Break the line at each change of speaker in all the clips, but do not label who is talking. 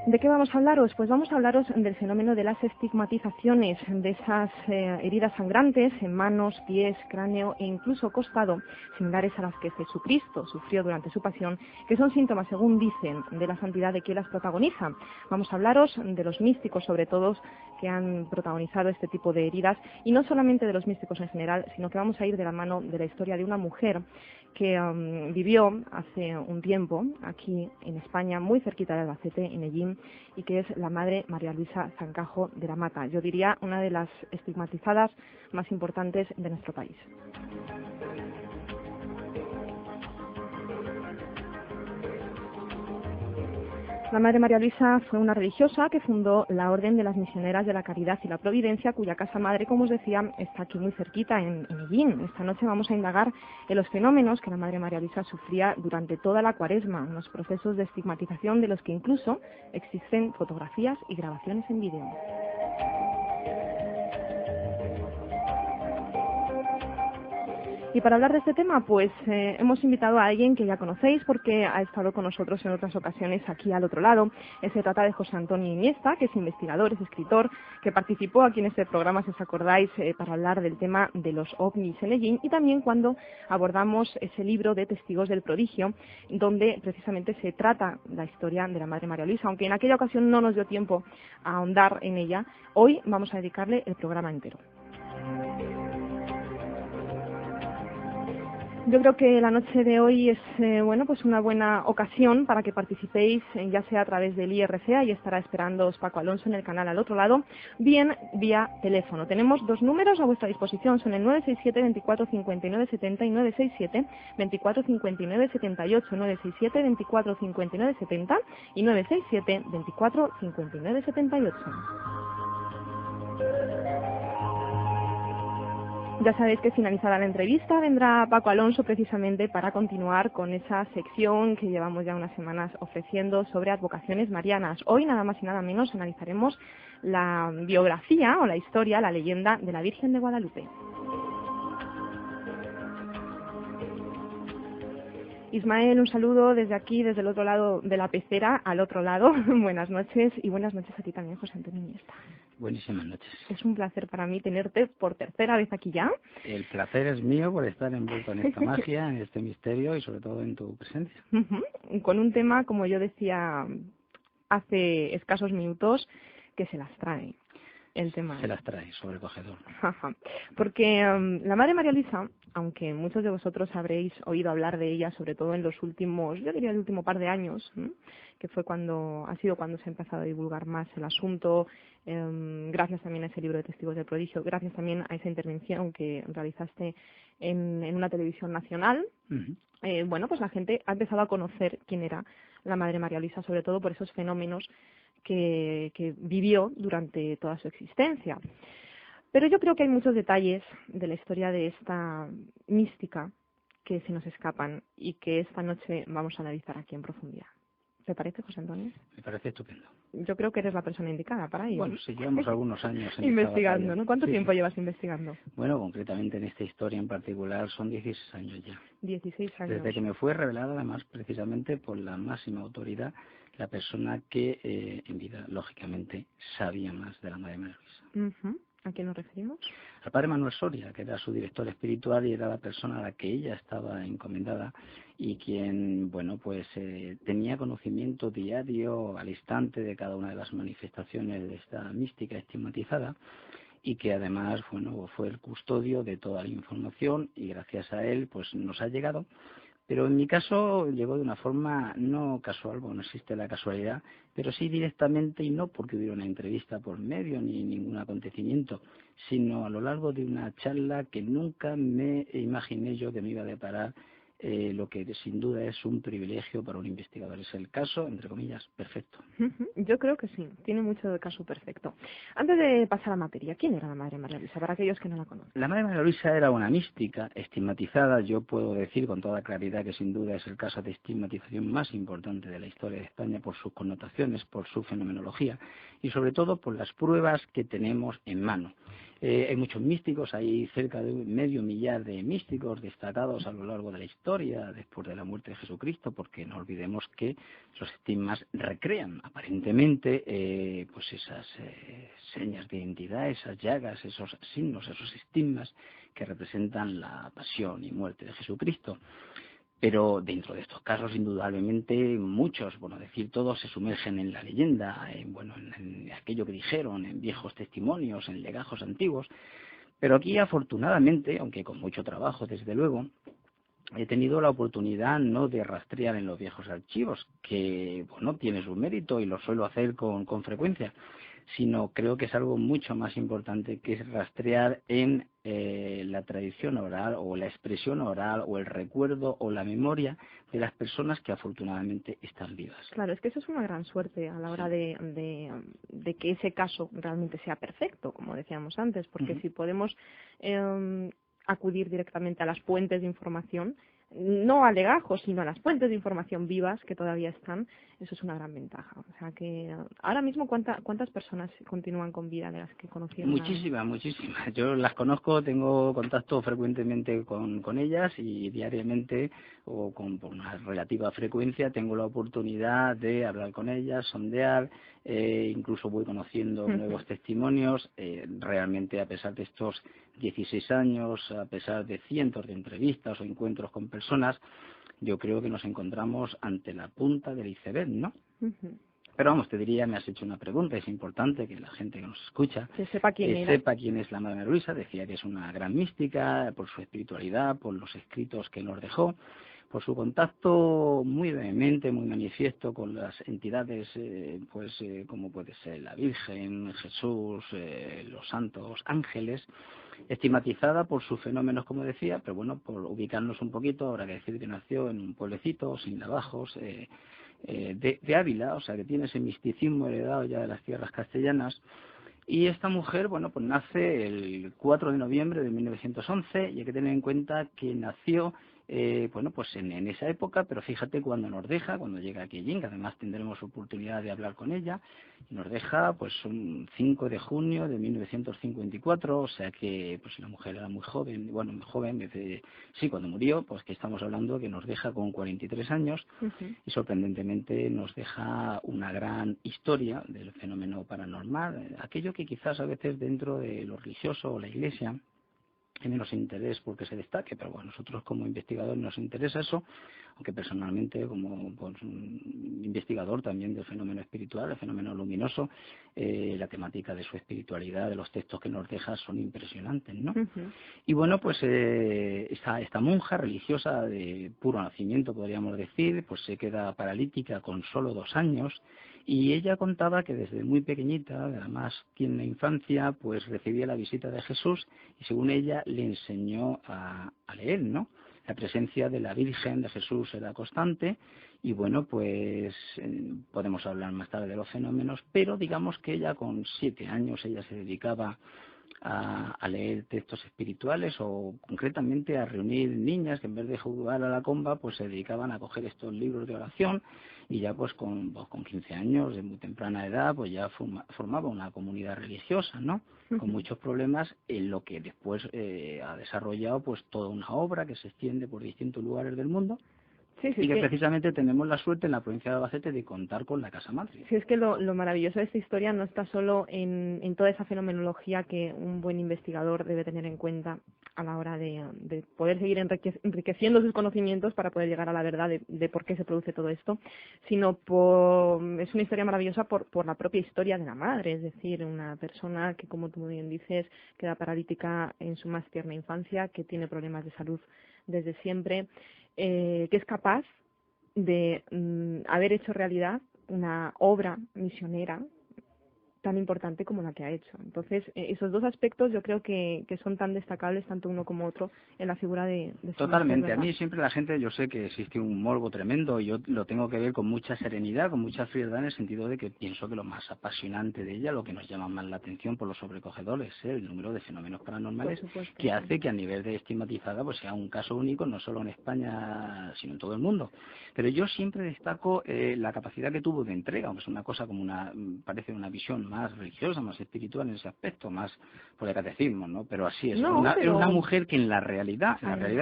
¿De qué vamos a hablaros? Pues vamos a hablaros del fenómeno de las estigmatizaciones, de esas heridas sangrantes en manos, pies, cráneo e incluso costado, similares a las que Jesucristo sufrió durante su pasión, que son síntomas, según dicen, de la santidad de quien las protagoniza. Vamos a hablaros de los místicos, sobre todo, que han protagonizado este tipo de heridas, y no solamente de los místicos en general, sino que vamos a ir de la mano de la historia de una mujer que vivió hace un tiempo aquí en España, muy cerquita de Albacete, en Ellín, y que es la madre María Luisa Zancajo de la Mata. Yo diría una de las estigmatizadas más importantes de nuestro país. La Madre María Luisa fue una religiosa que fundó la Orden de las Misioneras de la Caridad y la Providencia, cuya casa madre, como os decía, está aquí muy cerquita, en Ellín. Esta noche vamos a indagar en los fenómenos que la Madre María Luisa sufría durante toda la Cuaresma, unos procesos de estigmatización de los que incluso existen fotografías y grabaciones en vídeo. Y para hablar de este tema, pues hemos invitado a alguien que ya conocéis porque ha estado con nosotros en otras ocasiones aquí al otro lado. Se trata de José Antonio Iniesta, que es investigador, es escritor, que participó aquí en este programa, si os acordáis, para hablar del tema de los ovnis en Ellín, y también cuando abordamos ese libro de Testigos del Prodigio, donde precisamente se trata la historia de la Madre María Luisa. Aunque en aquella ocasión no nos dio tiempo a ahondar en ella, hoy vamos a dedicarle el programa entero. Yo creo que la noche de hoy es pues una buena ocasión para que participéis, ya sea a través del IRC, y estará esperándoos Paco Alonso en el canal al otro lado, bien vía teléfono. Tenemos dos números a vuestra disposición, son el 967 24 59 70 y 967 24 59 78, 967 24 59 70 y 967 24 59 78. Ya sabéis que finalizada la entrevista vendrá Paco Alonso precisamente para continuar con esa sección que llevamos ya unas semanas ofreciendo sobre advocaciones marianas. Hoy nada más y nada menos analizaremos la biografía o la historia, la leyenda de la Virgen de Guadalupe. Ismael, un saludo desde aquí, desde el otro lado de la pecera, al otro lado. Buenas noches, y buenas noches a ti también, José Antonio Iniesta.
Buenísimas noches.
Es un placer para mí tenerte por tercera vez aquí ya.
El placer es mío por estar envuelto en esta magia, en este misterio y sobre todo en tu presencia.
Con un tema, como yo decía hace escasos minutos, que se las trae. El tema
se las trae, sobrecogedor.
Porque la Madre María Luisa, aunque muchos de vosotros habréis oído hablar de ella, sobre todo en los últimos, yo diría el último par de años, que fue ha sido cuando se ha empezado a divulgar más el asunto, gracias también a ese libro de Testigos del Prodigio, gracias también a esa intervención que realizaste en una televisión nacional. Pues la gente ha empezado a conocer quién era la Madre María Luisa, sobre todo por esos fenómenos que vivió durante toda su existencia. Pero yo creo que hay muchos detalles de la historia de esta mística que se nos escapan y que esta noche vamos a analizar aquí en profundidad. ¿Te parece, José Antonio?
Me parece estupendo.
Yo creo que eres la persona indicada para ello.
Bueno, sí, llevamos algunos años en
investigando, ¿no? ¿Cuánto
sí,
tiempo llevas investigando?
Bueno, concretamente en esta historia en particular son 16 años ya.
16 años.
Desde que me fue revelada, además, precisamente por la máxima autoridad, la persona que en vida, lógicamente, sabía más de la Madre María Luisa.
¿A quién nos referimos?
Al padre Manuel Soria, que era su director espiritual y era la persona a la que ella estaba encomendada y quien, tenía conocimiento diario al instante de cada una de las manifestaciones de esta mística estigmatizada y que además, fue el custodio de toda la información y gracias a él, nos ha llegado. Pero en mi caso llegó de una forma no casual, no existe la casualidad, pero sí directamente, y no porque hubiera una entrevista por medio ni ningún acontecimiento, sino a lo largo de una charla que nunca me imaginé yo que me iba a deparar lo que sin duda es un privilegio para un investigador. Es el caso, entre comillas, perfecto.
Yo creo que sí, tiene mucho de caso perfecto. Antes de pasar a materia, ¿quién era la Madre María Luisa, para aquellos que no la conocen?
La Madre María Luisa era una mística estigmatizada. Yo puedo decir con toda claridad que sin duda es el caso de estigmatización más importante de la historia de España por sus connotaciones, por su fenomenología y sobre todo por las pruebas que tenemos en mano. Hay muchos místicos, hay cerca de 500.000 de místicos destacados a lo largo de la historia después de la muerte de Jesucristo, porque no olvidemos que los estigmas recrean a aparentemente pues esas señas de identidad, esas llagas, esos signos, esos estigmas que representan la pasión y muerte de Jesucristo. Pero dentro de estos casos, indudablemente, muchos, bueno, decir todos, se sumergen en la leyenda, en aquello que dijeron, en viejos testimonios, en legajos antiguos. Pero aquí, afortunadamente, aunque con mucho trabajo, desde luego, he tenido la oportunidad no de rastrear en los viejos archivos, que, bueno, tiene su mérito y lo suelo hacer con frecuencia, sino creo que es algo mucho más importante, que es rastrear en la tradición oral o la expresión oral o el recuerdo o la memoria de las personas que afortunadamente están vivas.
Claro, es que eso es una gran suerte a la hora de que ese caso realmente sea perfecto, como decíamos antes, porque si podemos acudir directamente a las fuentes de información, no a legajos, sino a las fuentes de información vivas que todavía están, eso es una gran ventaja. O sea que ahora mismo, ¿cuántas personas continúan con vida de las que conocieron?
Muchísimas. Yo las conozco, tengo contacto frecuentemente con ellas y diariamente o con una relativa frecuencia tengo la oportunidad de hablar con ellas, sondear, incluso voy conociendo nuevos testimonios. Realmente, a pesar de estos 16 años, a pesar de cientos de entrevistas o encuentros con personas, yo creo que nos encontramos ante la punta del iceberg, ¿no? Pero vamos, te diría, me has hecho una pregunta, es importante que la gente que nos escucha
sepa quién
es la Madre Luisa. Decía que es una gran mística por su espiritualidad, por los escritos que nos dejó, por su contacto muy vehemente, muy manifiesto con las entidades, como puede ser la Virgen, Jesús, los santos ángeles, estigmatizada por sus fenómenos, como decía, pero bueno, por ubicarnos un poquito, habrá que decir que nació en un pueblecito sin lavajos, de Ávila, o sea que tiene ese misticismo heredado ya de las tierras castellanas. Y esta mujer, bueno, pues nace el 4 de noviembre de 1911 y hay que tener en cuenta que nació, pues en esa época, pero fíjate cuando nos deja, cuando llega aquí a Ying, además tendremos oportunidad de hablar con ella, y nos deja pues un 5 de junio de 1954, o sea que pues la mujer era muy joven, bueno, muy joven, sí, cuando murió, pues que estamos hablando que nos deja con 43 años y sorprendentemente nos deja una gran historia del fenómeno paranormal, aquello que quizás a veces dentro de lo religioso o la Iglesia hay menos interés porque se destaque, pero bueno, nosotros como investigadores nos interesa eso, aunque personalmente como pues, un investigador también del fenómeno espiritual, el fenómeno luminoso, la temática de su espiritualidad, de los textos que nos deja son impresionantes, ¿no? Y bueno, pues esta monja religiosa de puro nacimiento, podríamos decir, pues se queda paralítica con solo 2 años. Y ella contaba que desde muy pequeñita, además en la infancia, pues recibía la visita de Jesús y según ella le enseñó a leer, ¿no? La presencia de la Virgen, de Jesús era constante y bueno, pues podemos hablar más tarde de los fenómenos, pero digamos que ella con 7 años ella se dedicaba a leer textos espirituales o concretamente a reunir niñas que en vez de jugar a la comba pues se dedicaban a coger estos libros de oración y ya pues con 15 años de muy temprana edad pues ya formaba una comunidad religiosa, ¿no? Con muchos problemas en lo que después ha desarrollado pues toda una obra que se extiende por distintos lugares del mundo. Sí, y que precisamente tenemos la suerte en la provincia de Albacete de contar con la Casa Madre.
Sí, es que lo maravilloso de esta historia no está solo en toda esa fenomenología que un buen investigador debe tener en cuenta a la hora de poder seguir enriqueciendo sus conocimientos para poder llegar a la verdad de por qué se produce todo esto, sino es una historia maravillosa por la propia historia de la madre, es decir, una persona que, como tú muy bien dices, queda paralítica en su más tierna infancia, que tiene problemas de salud desde siempre, que es capaz de haber hecho realidad una obra misionera tan importante como la que ha hecho. Entonces, esos dos aspectos yo creo que son tan destacables, tanto uno como otro, en la figura de
Totalmente. A mí siempre la gente, yo sé que existe un morbo tremendo y yo lo tengo que ver con mucha serenidad, con mucha frialdad, en el sentido de que pienso que lo más apasionante de ella, lo que nos llama más la atención por lo sobrecogedor, es el número de fenómenos paranormales que hace que a nivel de estigmatizada pues sea un caso único, no solo en España, sino en todo el mundo. Pero yo siempre destaco la capacidad que tuvo de entrega, aunque es una cosa como parece una visión más religiosa, más espiritual en ese aspecto, más por el catecismo, ¿no? Pero así es.
No,
Era una mujer que en la realidad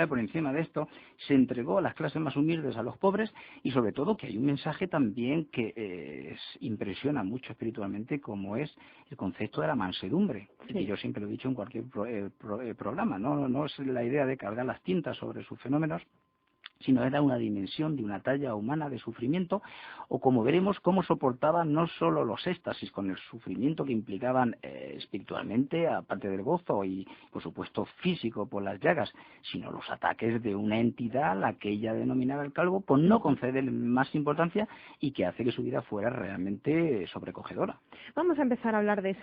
por encima de esto, se entregó a las clases más humildes, a los pobres, y sobre todo que hay un mensaje también que impresiona mucho espiritualmente, como es el concepto de la mansedumbre, que yo siempre lo he dicho en cualquier programa, no es la idea de cargar las tintas sobre sus fenómenos, sino era una dimensión de una talla humana de sufrimiento, o como veremos, cómo soportaba no solo los éxtasis con el sufrimiento que implicaban espiritualmente, aparte del gozo y, por supuesto, físico por las llagas, sino los ataques de una entidad a la que ella denominaba el calvo, por no concederle más importancia y que hace que su vida fuera realmente sobrecogedora.
Vamos a empezar a hablar de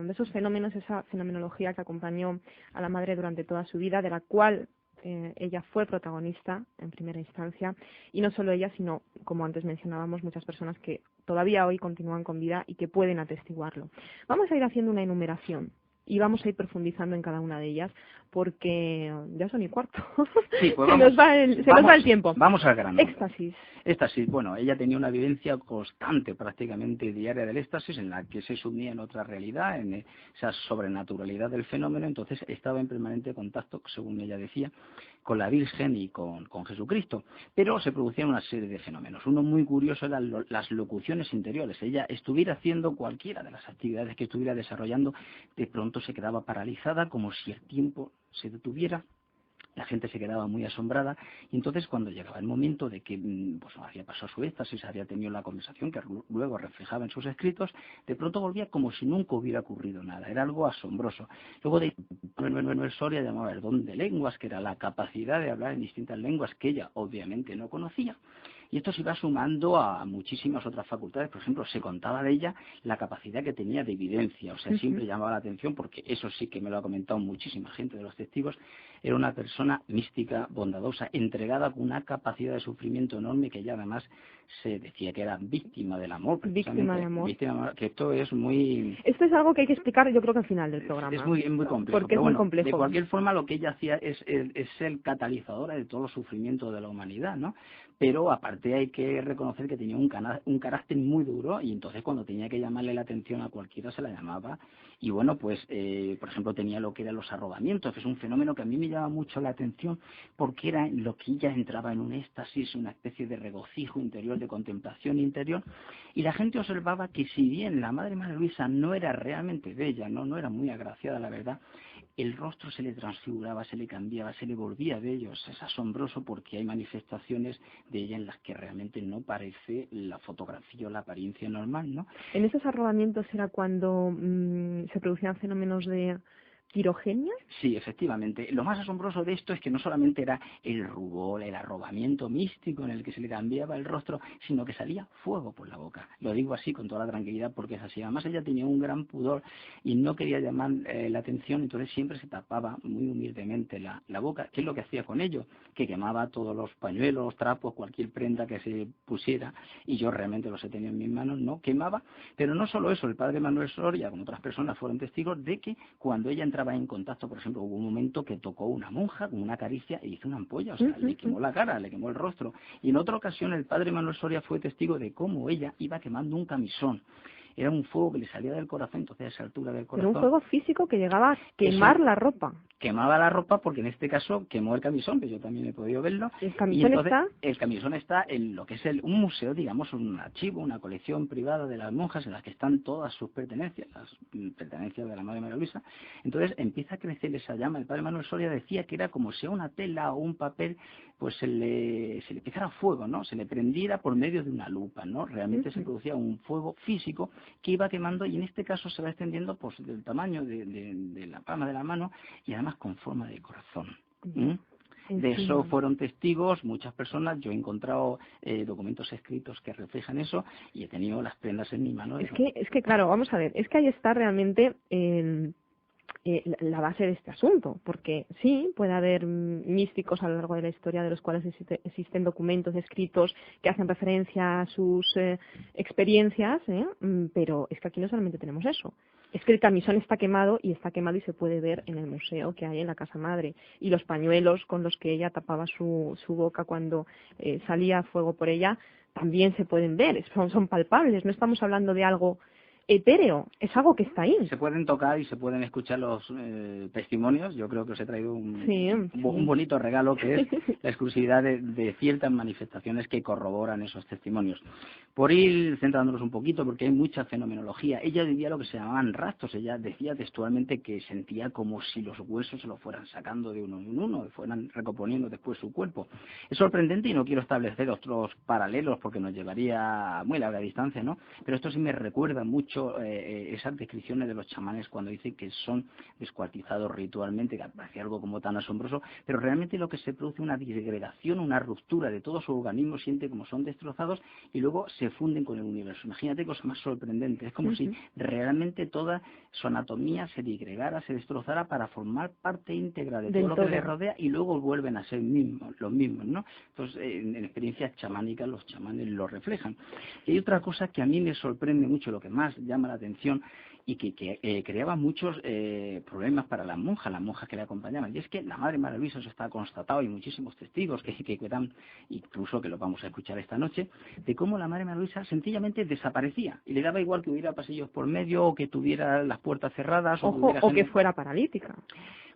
esos fenómenos, esa fenomenología que acompañó a la madre durante toda su vida, de la cual ella fue protagonista en primera instancia, y no solo ella, sino, como antes mencionábamos, muchas personas que todavía hoy continúan con vida y que pueden atestiguarlo. Vamos a ir haciendo una enumeración y vamos a ir profundizando en cada una de ellas, porque ya son y cuarto.
Sí, pues
se nos va el tiempo.
Vamos al grano.
Éxtasis.
Bueno, ella tenía una vivencia constante, prácticamente diaria del éxtasis, en la que se sumía en otra realidad, en esa sobrenaturalidad del fenómeno. Entonces estaba en permanente contacto, según ella decía, con la Virgen y con Jesucristo. Pero se producían una serie de fenómenos. Uno muy curioso eran las locuciones interiores. Ella estuviera haciendo cualquiera de las actividades que estuviera desarrollando, de pronto se quedaba paralizada, como si el tiempo se detuviera. La gente se quedaba muy asombrada, y entonces cuando llegaba el momento de que pues había pasado su éxtasis, había tenido la conversación que luego reflejaba en sus escritos, de pronto volvía como si nunca hubiera ocurrido nada. Era algo asombroso. Luego de Manuel Soria llamaba el don de lenguas, que era la capacidad de hablar en distintas lenguas que ella obviamente no conocía. Y esto se iba sumando a muchísimas otras facultades. Por ejemplo, se contaba de ella la capacidad que tenía de evidencia. O sea, siempre llamaba la atención, porque eso sí que me lo ha comentado muchísima gente de los testigos. Era una persona mística, bondadosa, entregada, con una capacidad de sufrimiento enorme, que ella además se decía que era víctima del amor.
Víctima de amor.
Que esto es muy...
Esto es algo que hay que explicar, yo creo que al final del programa.
Es muy complejo.
Porque es muy complejo.
De cualquier forma, lo que ella hacía es ser catalizadora de todo el sufrimiento de la humanidad, ¿no? Pero aparte hay que reconocer que tenía un carácter muy duro, y entonces cuando tenía que llamarle la atención a cualquiera se la llamaba. Y bueno, pues por ejemplo tenía lo que eran los arrobamientos, que es un fenómeno que a mí me llama mucho la atención, porque era en lo que ella entraba en un éxtasis, una especie de regocijo interior, de contemplación interior, y la gente observaba que si bien la Madre María Luisa no era realmente bella, no era muy agraciada, la verdad, el rostro se le transfiguraba, se le cambiaba, se le volvía bello. Es asombroso, porque hay manifestaciones de ella en las que realmente no parece la fotografía o la apariencia normal, ¿no?
¿En esos arrobamientos era cuando se producían fenómenos de pirogenia?
Sí, efectivamente. Lo más asombroso de esto es que no solamente era el rubor, el arrobamiento místico en el que se le cambiaba el rostro, sino que salía fuego por la boca. Lo digo así con toda la tranquilidad, porque es así. Además, ella tenía un gran pudor y no quería llamar la atención, entonces siempre se tapaba muy humildemente la boca. ¿Qué es lo que hacía con ello? Que quemaba todos los pañuelos, trapos, cualquier prenda que se pusiera, y yo realmente los he tenido en mis manos, no quemaba. Pero no solo eso, el padre Manuel Soria, con otras personas, fueron testigos de que cuando ella entraba en contacto, por ejemplo, hubo un momento que tocó una monja con una caricia e hizo una ampolla, o sea, le quemó la cara, le quemó el rostro. Y en otra ocasión el padre Manuel Soria fue testigo de cómo ella iba quemando un camisón. Era un fuego que le salía del corazón, entonces a esa altura del corazón.
Era un fuego físico que llegaba a quemar la ropa.
Quemaba la ropa, porque en este caso quemó el camisón, que yo también he podido verlo.
¿El camisón está?
El camisón está en lo que es un museo, digamos, un archivo, una colección privada de las monjas, en las que están todas sus pertenencias, las pertenencias de la Madre María Luisa. Entonces empieza a crecer esa llama. El padre Manuel Soria decía que era como si a una tela o un papel pues se le pegara fuego, ¿no? Se le prendiera por medio de una lupa, ¿no? Realmente se producía un fuego físico que iba quemando, y en este caso se va extendiendo pues del tamaño de la palma de la mano, y además con forma de corazón. De eso fueron testigos muchas personas. Yo he encontrado documentos escritos que reflejan eso, y he tenido las prendas en mi mano.
Es que claro, vamos a ver, es que ahí está realmente la base de este asunto, porque sí, puede haber místicos a lo largo de la historia de los cuales existen documentos escritos que hacen referencia a sus experiencias, pero es que aquí no solamente tenemos eso. Es que el camisón está quemado, y se puede ver en el museo que hay en la casa madre, y los pañuelos con los que ella tapaba su boca cuando salía fuego por ella también se pueden ver, son palpables. No estamos hablando de algo etéreo, es algo que está ahí.
Se pueden tocar y se pueden escuchar los testimonios. Yo creo que os he traído un bonito regalo, que es la exclusividad de ciertas manifestaciones que corroboran esos testimonios. Por ir centrándonos un poquito, porque hay mucha fenomenología, ella vivía lo que se llamaban raptos. Ella decía textualmente que sentía como si los huesos se los fueran sacando de uno en uno y fueran recomponiendo después su cuerpo. Es sorprendente y no quiero establecer otros paralelos porque nos llevaría a muy larga distancia, ¿no? Pero esto sí me recuerda mucho esas descripciones de los chamanes cuando dicen que son descuartizados ritualmente, que parece algo como tan asombroso, pero realmente lo que se produce es una disgregación, una ruptura de todo su organismo, siente como son destrozados y luego se funden con el universo. Imagínate cosa más sorprendente, es como si realmente toda su anatomía se disgregara, se destrozara para formar parte íntegra de todo lo que les rodea y luego vuelven a ser los mismos, ¿no? Entonces, en experiencias chamánicas los chamanes lo reflejan. Y hay otra cosa que a mí me sorprende mucho, lo que más llama la atención y que creaba muchos problemas para las monjas que le acompañaban. Y es que la Madre María Luisa, eso está constatado, hay muchísimos testigos que dan, incluso que lo vamos a escuchar esta noche, de cómo la Madre María Luisa sencillamente desaparecía y le daba igual que hubiera pasillos por medio o que tuviera las puertas cerradas.
O que fuera paralítica.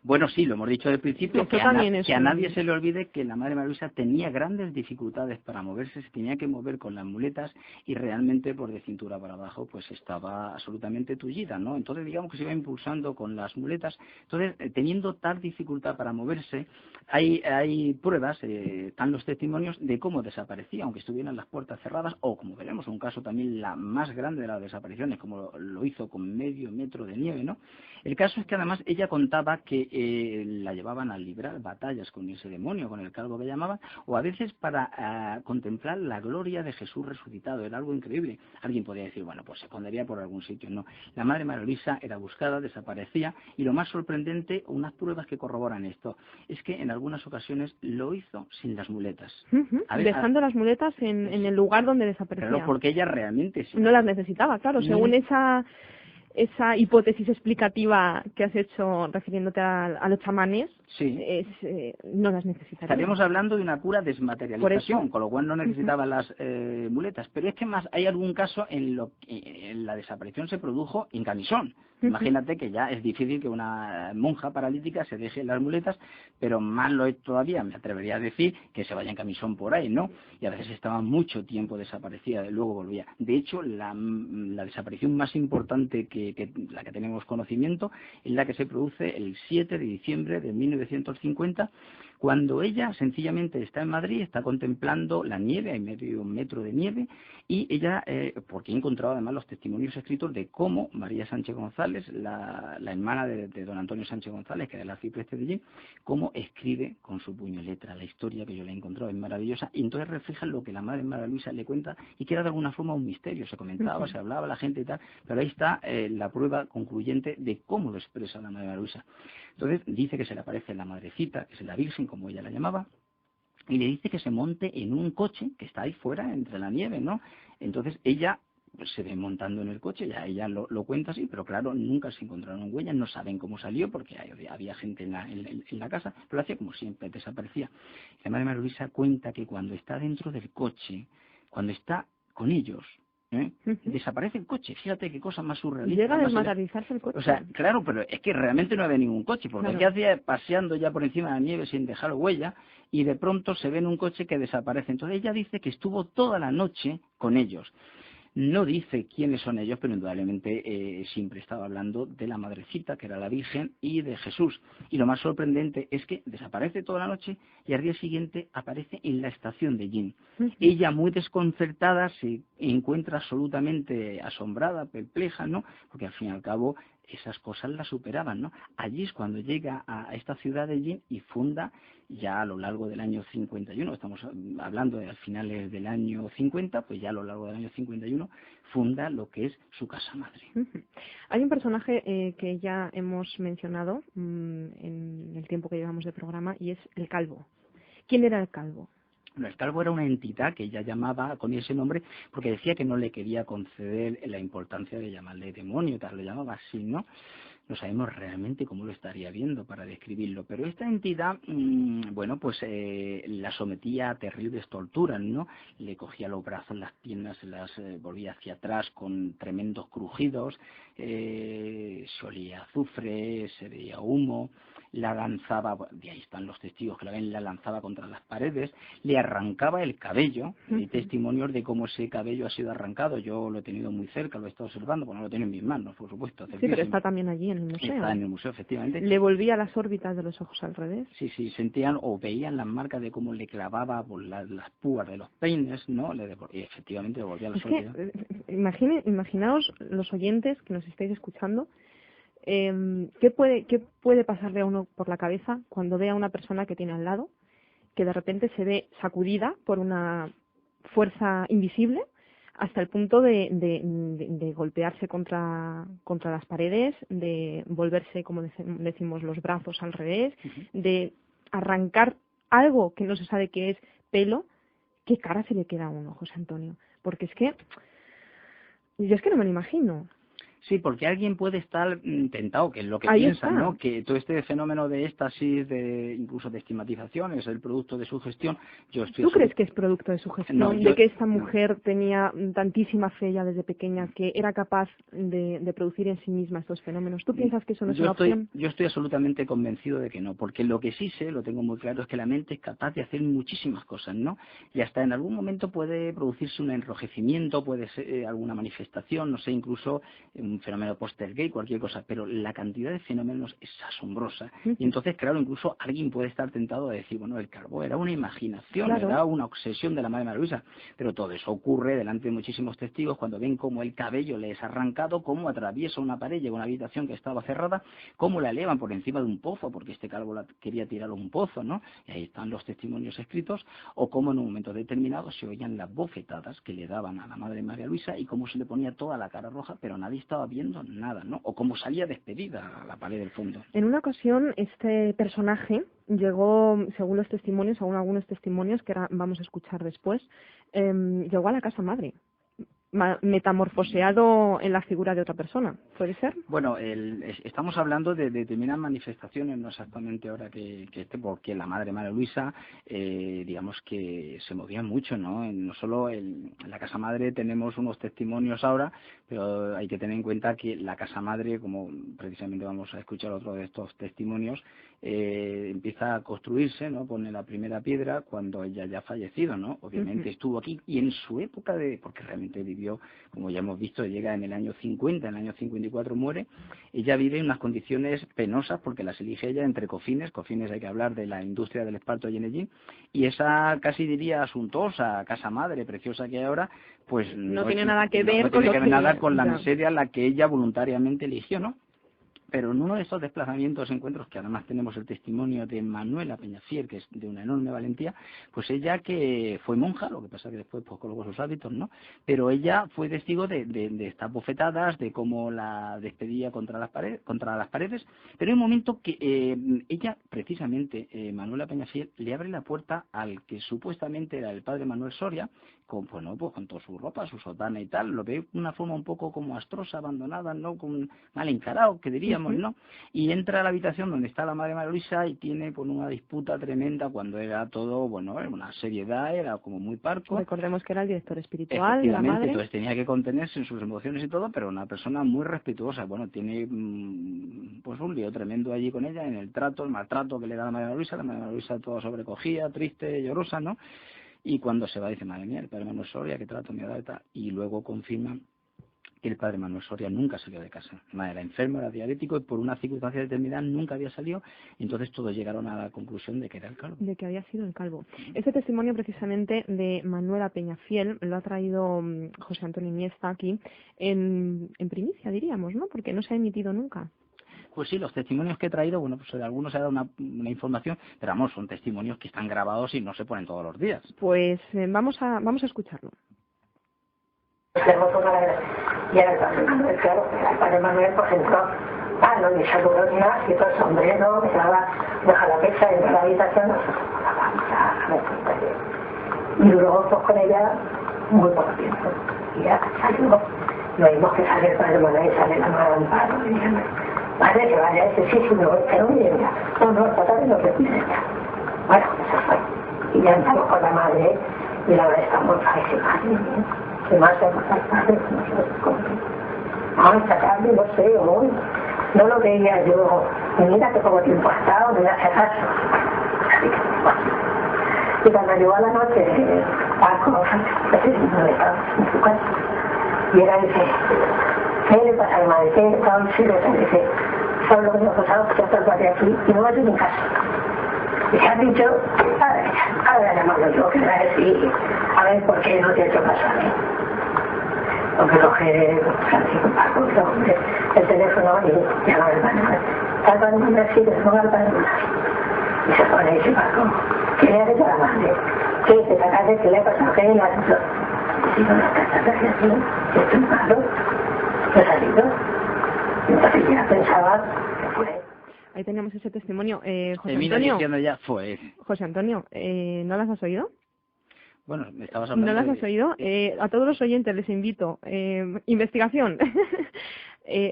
Bueno, sí, lo hemos dicho al principio, que a nadie se le olvide que la Madre María Luisa tenía grandes dificultades para moverse, se tenía que mover con las muletas y realmente por de cintura para abajo pues estaba absolutamente tullida, ¿no? Entonces digamos que se iba impulsando con las muletas. Entonces, teniendo tal dificultad para moverse, hay pruebas, están los testimonios de cómo desaparecía, aunque estuvieran las puertas cerradas, o como veremos, un caso también la más grande de las desapariciones, como lo hizo con medio metro de nieve, ¿no? El caso es que además ella contaba que la llevaban a librar batallas con ese demonio, con el calvo que llamaban, o a veces para contemplar la gloria de Jesús resucitado. Era algo increíble. Alguien podría decir, bueno, pues se escondería por algún sitio. No, la Madre María Luisa era buscada, desaparecía, y lo más sorprendente, unas pruebas que corroboran esto, es que en algunas ocasiones lo hizo sin las muletas.
Dejando las muletas en el lugar donde desaparecía.
Claro, porque ella realmente sí.
No las necesitaba, claro, según esa hipótesis explicativa que has hecho refiriéndote a los chamanes,
sí.
No las necesitaría.
Estaríamos hablando de una pura desmaterialización, con lo cual no necesitaba las muletas. Pero es que más hay algún caso en la desaparición se produjo en camisón. Imagínate que ya es difícil que una monja paralítica se deje las muletas, pero más lo es todavía, me atrevería a decir, que se vaya en camisón por ahí, ¿no? Y a veces estaba mucho tiempo desaparecida, luego volvía. De hecho, la desaparición más importante que la que tenemos conocimiento es la que se produce el 7 de diciembre de 1950, cuando ella sencillamente está en Madrid, está contemplando la nieve, hay medio metro de nieve, y ella, porque he encontrado además los testimonios escritos de cómo María Sánchez González, la hermana de don Antonio Sánchez González, que era el arcipreste de allí, cómo escribe con su puño y letra la historia que yo le he encontrado, es maravillosa, y entonces refleja lo que la Madre María Luisa le cuenta, y que era de alguna forma un misterio, se comentaba, se hablaba la gente y tal, pero ahí está la prueba concluyente de cómo lo expresa la Madre María Luisa. Entonces dice que se le aparece la Madrecita, que es la Virgen, como ella la llamaba, y le dice que se monte en un coche que está ahí fuera, entre la nieve, ¿no? Entonces ella pues, se ve montando en el coche, ya ella lo cuenta así, pero claro, nunca se encontraron huellas, no saben cómo salió, porque había gente en la casa, pero hacía como siempre, desaparecía. La Madre María Luisa cuenta que cuando está dentro del coche, cuando está con ellos, desaparece el coche. Fíjate qué cosa más surrealista.
Llega a desmaterializarse el coche.
O sea, claro, pero es que realmente no había ningún coche, porque claro. Aquí hacía paseando ya por encima de la nieve sin dejar huella, y de pronto se ve en un coche que desaparece. Entonces ella dice que estuvo toda la noche con ellos. No dice quiénes son ellos, pero indudablemente siempre estaba hablando de la Madrecita, que era la Virgen, y de Jesús. Y lo más sorprendente es que desaparece toda la noche y al día siguiente aparece en la estación de Jin. Ella, muy desconcertada, se encuentra absolutamente asombrada, perpleja, ¿no? Porque al fin y al cabo esas cosas la superaban, ¿no? Allí es cuando llega a esta ciudad de Jin y funda ya a lo largo del año 51, estamos hablando de finales del año 50, pues ya a lo largo del año 51 funda lo que es su casa madre.
Hay un personaje que ya hemos mencionado en el tiempo que llevamos de programa y es el calvo. ¿Quién era el calvo?
Bueno, el calvo era una entidad que ella llamaba con ese nombre porque decía que no le quería conceder la importancia de llamarle demonio, tal, lo llamaba así, ¿no? No sabemos realmente cómo lo estaría viendo para describirlo, pero esta entidad, bueno, pues la sometía a terribles torturas, ¿no? Le cogía los brazos, las piernas, se las volvía hacia atrás con tremendos crujidos, se olía azufre, se veía humo, la lanzaba, de ahí están los testigos que la ven, la lanzaba contra las paredes, le arrancaba el cabello, hay testimonios de cómo ese cabello ha sido arrancado, yo lo he tenido muy cerca, lo he estado observando, pues no lo tengo en mis manos, por supuesto.
Sí, pero está también allí en el museo.
Está en el museo, efectivamente.
Le volvía las órbitas de los ojos al revés.
Sí, sí, sentían o veían las marcas de cómo le clavaba por las púas de los peines, ¿no? Y efectivamente le volvía las órbitas.
Imaginaos los oyentes que nos estáis escuchando, ¿qué puede pasarle a uno por la cabeza cuando ve a una persona que tiene al lado, que de repente se ve sacudida por una fuerza invisible hasta el punto de golpearse contra las paredes, de volverse, como decimos, los brazos al revés, de arrancar algo que no se sabe qué es, pelo? ¿Qué cara se le queda a uno, José Antonio? Porque es que yo es que no me lo imagino.
Sí, porque alguien puede estar tentado, que es lo que
Ahí
piensan,
está,
¿no? Que todo este fenómeno de éxtasis, incluso de estigmatización, es el producto de su gestión.
¿Tú crees que es producto de su gestión?
No,
de que esta mujer tenía tantísima fe ya desde pequeña que era capaz de producir en sí misma estos fenómenos. ¿Tú piensas que eso no es una opción?
Yo estoy absolutamente convencido de que no, porque lo que sí sé, lo tengo muy claro, es que la mente es capaz de hacer muchísimas cosas, ¿no? Y hasta en algún momento puede producirse un enrojecimiento, puede ser alguna manifestación, no sé, incluso un fenómeno post-gay, cualquier cosa, pero la cantidad de fenómenos es asombrosa. Y entonces, claro, incluso alguien puede estar tentado de decir, bueno, el calvo era una imaginación,
claro,
era una obsesión de la Madre María Luisa, pero todo eso ocurre delante de muchísimos testigos cuando ven cómo el cabello le es arrancado, cómo atraviesa una pared, llega a una habitación que estaba cerrada, cómo la elevan por encima de un pozo, porque este calvo la quería tirar a un pozo, ¿no? Y ahí están los testimonios escritos, o cómo en un momento determinado se oían las bofetadas que le daban a la Madre María Luisa y cómo se le ponía toda la cara roja, pero nadie estaba viendo nada, ¿no? O cómo salía despedida a la pared del fondo.
En una ocasión, este personaje llegó, según los testimonios, según algunos testimonios que vamos a escuchar después, llegó a la casa madre, metamorfoseado en la figura de otra persona. ¿Puede ser?
Bueno, estamos hablando de determinadas manifestaciones, no exactamente ahora que porque la Madre María Luisa, digamos que se movía mucho, ¿no? No solo en la Casa Madre tenemos unos testimonios ahora, pero hay que tener en cuenta que la Casa Madre, como precisamente vamos a escuchar otro de estos testimonios, empieza a construirse, ¿no? Pone la primera piedra cuando ella ya ha fallecido, ¿no? Obviamente estuvo aquí y en su época porque realmente vivió, como ya hemos visto, llega en el año 50, en el año 54 muere, ella vive en unas condiciones penosas porque las elige ella entre cofines hay que hablar de la industria del esparto y en allí, y esa casi diría suntuosa casa madre preciosa que hay ahora, pues
no tiene nada que ver
con la miseria a la que ella voluntariamente eligió, ¿no? Pero en uno de estos desplazamientos, encuentros, que además tenemos el testimonio de Manuela Peñafiel, que es de una enorme valentía, pues ella que fue monja, lo que pasa que después pues colocó sus hábitos, ¿no? Pero ella fue testigo de estas bofetadas, de cómo la despedía contra las paredes, pero hay un momento que ella, precisamente, Manuela Peñafiel, le abre la puerta al que supuestamente era el padre Manuel Soria, con toda su ropa, su sotana y tal, lo ve de una forma un poco como astrosa, abandonada, ¿no? Con mal encarado, que diríamos, ¿no? Y entra a la habitación donde está la Madre María Luisa y tiene una disputa tremenda cuando era todo, era una seriedad, era como muy parco.
Recordemos que era el director espiritual de la Madre.
Entonces tenía que contenerse en sus emociones y todo, pero una persona muy respetuosa. Bueno, tiene pues un lío tremendo allí con ella en el trato, el maltrato que le da la Madre Luisa toda sobrecogida, triste, llorosa, ¿no? Y cuando se va dice, madre mía, el padre Manuel Soria, qué trato me ha dado y tal. Y luego confirma que el padre Manuel Soria nunca salió de casa. Era enfermo, era diabético y por una circunstancia determinada nunca había salido. Entonces todos llegaron a la conclusión de que era el calvo.
De que había sido el calvo. Este testimonio precisamente de Manuela Peñafiel lo ha traído José Antonio Iniesta aquí en primicia, diríamos, ¿no? Porque no se ha emitido nunca.
Pues sí, los testimonios que he traído, pues de algunos se ha dado una información, pero vamos, son testimonios que están grabados y no se ponen todos los días.
Pues vamos a escucharlo.
Y era el padre Manuel, claro, el padre Manuel pues entró, no le saludó ni nada, y todo el sombrero, deja la mesa, entra a la habitación, nosotros vamos a ver, Y luego pues con ella muy poco tiempo. Y ya salió, lo vimos que sale el padre Manuel, sale la madre Amparo, y llama, padre, que vaya, dice, sí, me voy, pero muy bien, no, total, no te cuides ya. Bueno, eso fue. Y ya estamos con la madre, y la verdad está muy fácil, madre, que más se pasa al padre, no sé cómo. Ah, esta tarde, no sé, hoy, no lo veía yo, y mira que poco tiempo ha estado, me hace caso. Así que, bueno. Y cuando llegó a la noche, Paco, no estaba en su casa, y era, dice, ¿qué le pasa a mi madre? ¿Qué le pasa a mi madre? Dice, ¿sabes lo que me ha pasado? Que hasta el padre aquí, y no va a ir en casa. Y se han dicho, ahora llamarlo yo, que me va a decir, a ver por qué no te ha hecho caso a mí. Porque coge Francisco Paco, el teléfono y llama al padre. Al padre Manuel, sí, que se ponga al padre Manuel. Y se pone y dice, Paco, ¿qué le ha dicho a la madre? ¿Qué te sacas de qué le ha pasado? ¿Qué le ha dicho? Y digo, no, que así, que estoy malo, que he salido. Entonces ya pensaba que fue.
Ahí teníamos ese testimonio. José
Termina
Antonio.
diciendo ya, fue.
José Antonio, ¿no las has oído?
Bueno, me estabas hablando.
¿No las has oído? A todos los oyentes les invito. Investigación.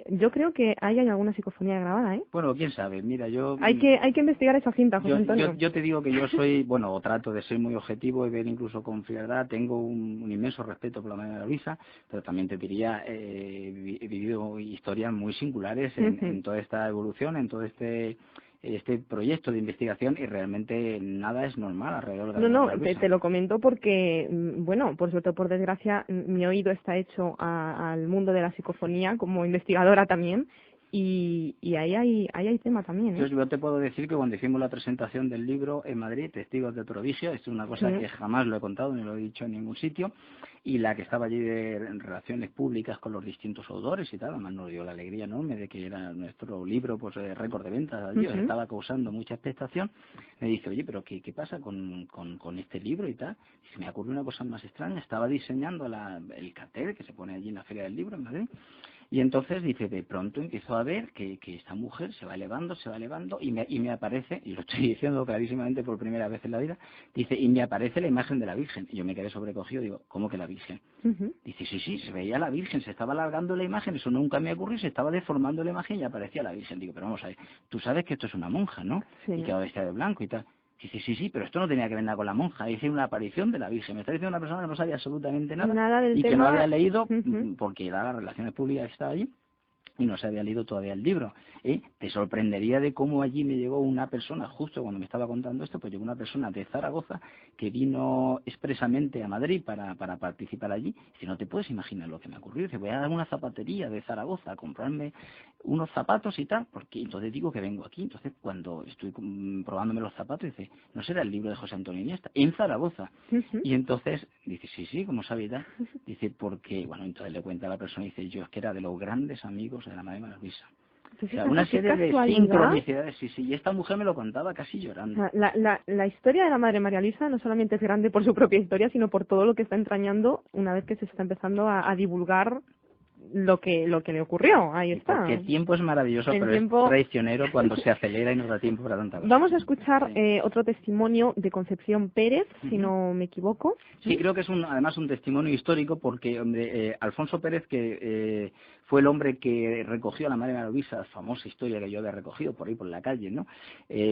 Yo creo que ahí hay alguna psicofonía grabada, ¿eh?
Bueno, quién sabe, mira, yo...
Hay que investigar esa cinta, José Antonio.
Yo te digo que yo soy, bueno, o trato de ser muy objetivo y ver incluso con frialdad. Tengo un inmenso respeto por la madre de Luisa, pero también te diría, he vivido historias muy singulares en toda esta evolución, en todo este proyecto de investigación, y realmente nada es normal alrededor de la madre de Luisa.
Te lo comento porque, bueno, por suerte o por desgracia, mi oído está hecho al mundo de la psicofonía como investigadora también, y ahí hay tema también, ¿eh?
Yo te puedo decir que cuando hicimos la presentación del libro en Madrid, Testigos del Prodigio, esto es una cosa que jamás lo he contado ni lo he dicho en ningún sitio, y la que estaba allí de relaciones públicas con los distintos autores y tal, además nos dio la alegría enorme de que era nuestro libro, pues récord de ventas allí, estaba causando mucha expectación. Me dice, oye, pero ¿qué pasa con este libro y tal? Y se me ocurrió una cosa más extraña, estaba diseñando el cartel que se pone allí en la Feria del Libro en Madrid. Y entonces dice, de pronto empiezo a ver que esta mujer se va elevando, y me aparece, y lo estoy diciendo clarísimamente por primera vez en la vida, dice, y me aparece la imagen de la Virgen. Y yo me quedé sobrecogido, digo, ¿cómo que la Virgen? Dice, sí, se veía la Virgen, se estaba alargando la imagen, eso nunca me ocurrió, se estaba deformando la imagen y aparecía la Virgen. Digo, pero vamos a ver, tú sabes que esto es una monja, ¿no?
Sí.
Y que va vestida de blanco y tal. Dice, sí, pero esto no tenía que ver nada con la monja, dice una aparición de la Virgen. Me está diciendo una persona que no sabía absolutamente nada
del
y
tema.
que no había leído, porque era las relaciones públicas que estaba allí, y no se había leído todavía el libro. Te sorprendería de cómo allí me llegó una persona, justo cuando me estaba contando esto, pues llegó una persona de Zaragoza que vino expresamente a Madrid para participar allí. Si no te puedes imaginar lo que me ocurrió, dice, voy a una zapatería de Zaragoza a comprarme unos zapatos y tal, porque entonces digo que vengo aquí. Entonces cuando estoy probándome los zapatos, dice, ¿no será el libro de José Antonio Iniesta? En Zaragoza. Y entonces dice, sí, ¿cómo sabe y tal? Dice, porque, bueno, entonces le cuenta a la persona, dice, yo es que era de los grandes amigos de la madre María Luisa. O sea, una serie de sincronicidades, sí, y esta mujer me lo contaba casi llorando.
La historia de la Madre María Luisa no solamente es grande por su propia historia, sino por todo lo que está entrañando una vez que se está empezando a divulgar lo que le ocurrió. Ahí está.
Porque el tiempo es maravilloso, pero es traicionero cuando se acelera y no da tiempo para tanta cosa.
Vamos a escuchar otro testimonio de Concepción Pérez, si no me equivoco.
Sí, creo que es además un testimonio histórico, porque Alfonso Pérez, que fue el hombre que recogió a la Madre María Luisa, famosa historia que yo había recogido por ahí por la calle, ¿no?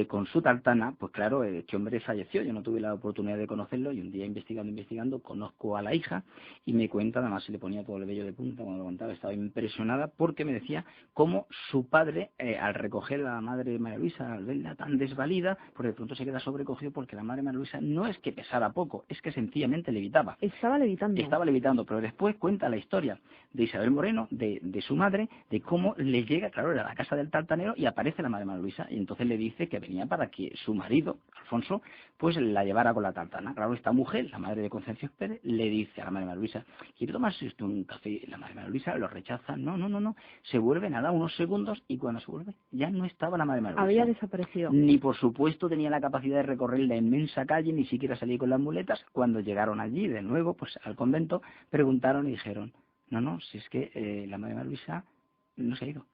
Con su tartana, pues claro, este hombre falleció, yo no tuve la oportunidad de conocerlo, y un día investigando, conozco a la hija y me cuenta, además se le ponía todo el vello de punta cuando lo contaba, estaba impresionada porque me decía cómo su padre, al recoger a la Madre María Luisa, al verla tan desvalida, pues de pronto se queda sobrecogido porque la Madre María Luisa no es que pesara poco, es que sencillamente levitaba.
Estaba levitando,
pero después cuenta la historia de Isabel Moreno, de su madre, de cómo le llega, claro, a la casa del tartanero y aparece la Madre María Luisa, y entonces le dice que venía para que su marido, Alfonso, pues la llevara con la tartana. Claro, esta mujer, la madre de Concepción Pérez, le dice a la Madre María Luisa, ¿quiere tomarse usted un café? La Madre María Luisa lo rechaza, no, se vuelve, nada, unos segundos, y cuando se vuelve ya no estaba la Madre María Luisa.
Había desaparecido.
Ni por supuesto tenía la capacidad de recorrer la inmensa calle, ni siquiera salir con las muletas. Cuando llegaron allí de nuevo, pues al convento, preguntaron y dijeron, no, si es que la Madre María Luisa no se ha ido.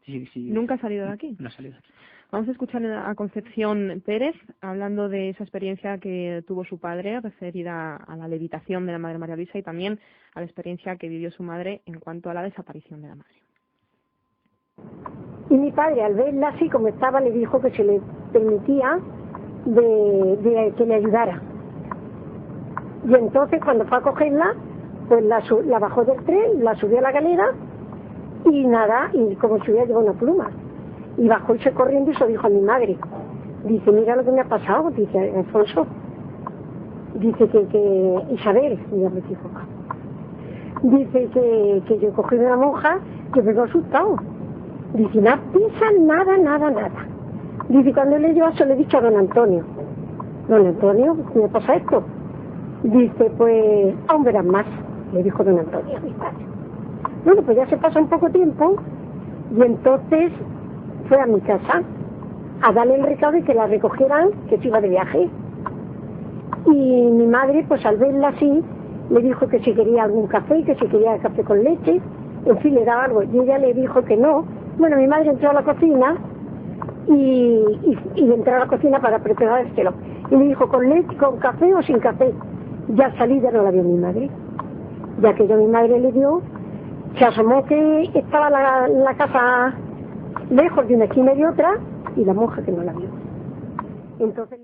Sí, sí,
¿Nunca ha salido de aquí?
No ha salido de aquí.
Vamos a escuchar a Concepción Pérez hablando de esa experiencia que tuvo su padre referida a la levitación de la Madre María Luisa y también a la experiencia que vivió su madre en cuanto a la desaparición de la madre.
Y mi padre, al verla así como estaba, le dijo que se le permitía de que le ayudara. Y entonces, cuando fue a cogerla, pues la bajó del tren, la subió a la galera y nada, y como si hubiera llevado una pluma. Y bajó y se corriendo y se lo dijo a mi madre. Dice, mira lo que me ha pasado, dice Alfonso. Dice que Isabel, mira me dijo. Dice que yo cogí una monja, yo me quedo asustado. Dice, no pisa nada. Dice, cuando le llevo eso le he dicho a don Antonio. Don Antonio, ¿qué me pasa esto? Dice, pues, aún verás más, le dijo don Antonio a mi padre. Bueno, pues ya se pasa un poco tiempo y entonces fue a mi casa a darle el recado de que la recogieran, que se iba de viaje. Y mi madre, pues al verla así, le dijo que si quería algún café, que si quería café con leche, en fin, le daba algo. Y ella le dijo que no. Bueno, mi madre entró a la cocina y entró a la cocina para preparárselo. Y le dijo, ¿con leche, con café o sin café? Ya salida no la vio mi madre. Ya que yo mi madre le dio, se asomó que estaba la casa lejos de una esquina y de otra, y la monja que no la vio. Entonces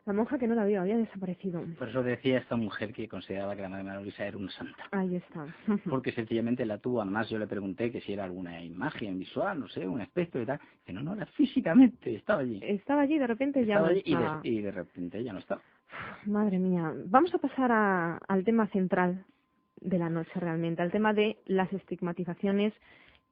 la monja que no la vio había desaparecido.
Por eso decía esta mujer que consideraba que la Madre María Luisa era una santa.
Ahí está.
Porque sencillamente la tuvo. Además yo le pregunté que si era alguna imagen visual, no sé, un espectro y tal. Que no, era físicamente, estaba allí.
Estaba allí y de repente ya no estaba.
Y de repente ya no estaba.
Madre mía. Vamos a pasar al tema central de la noche realmente, al tema de las estigmatizaciones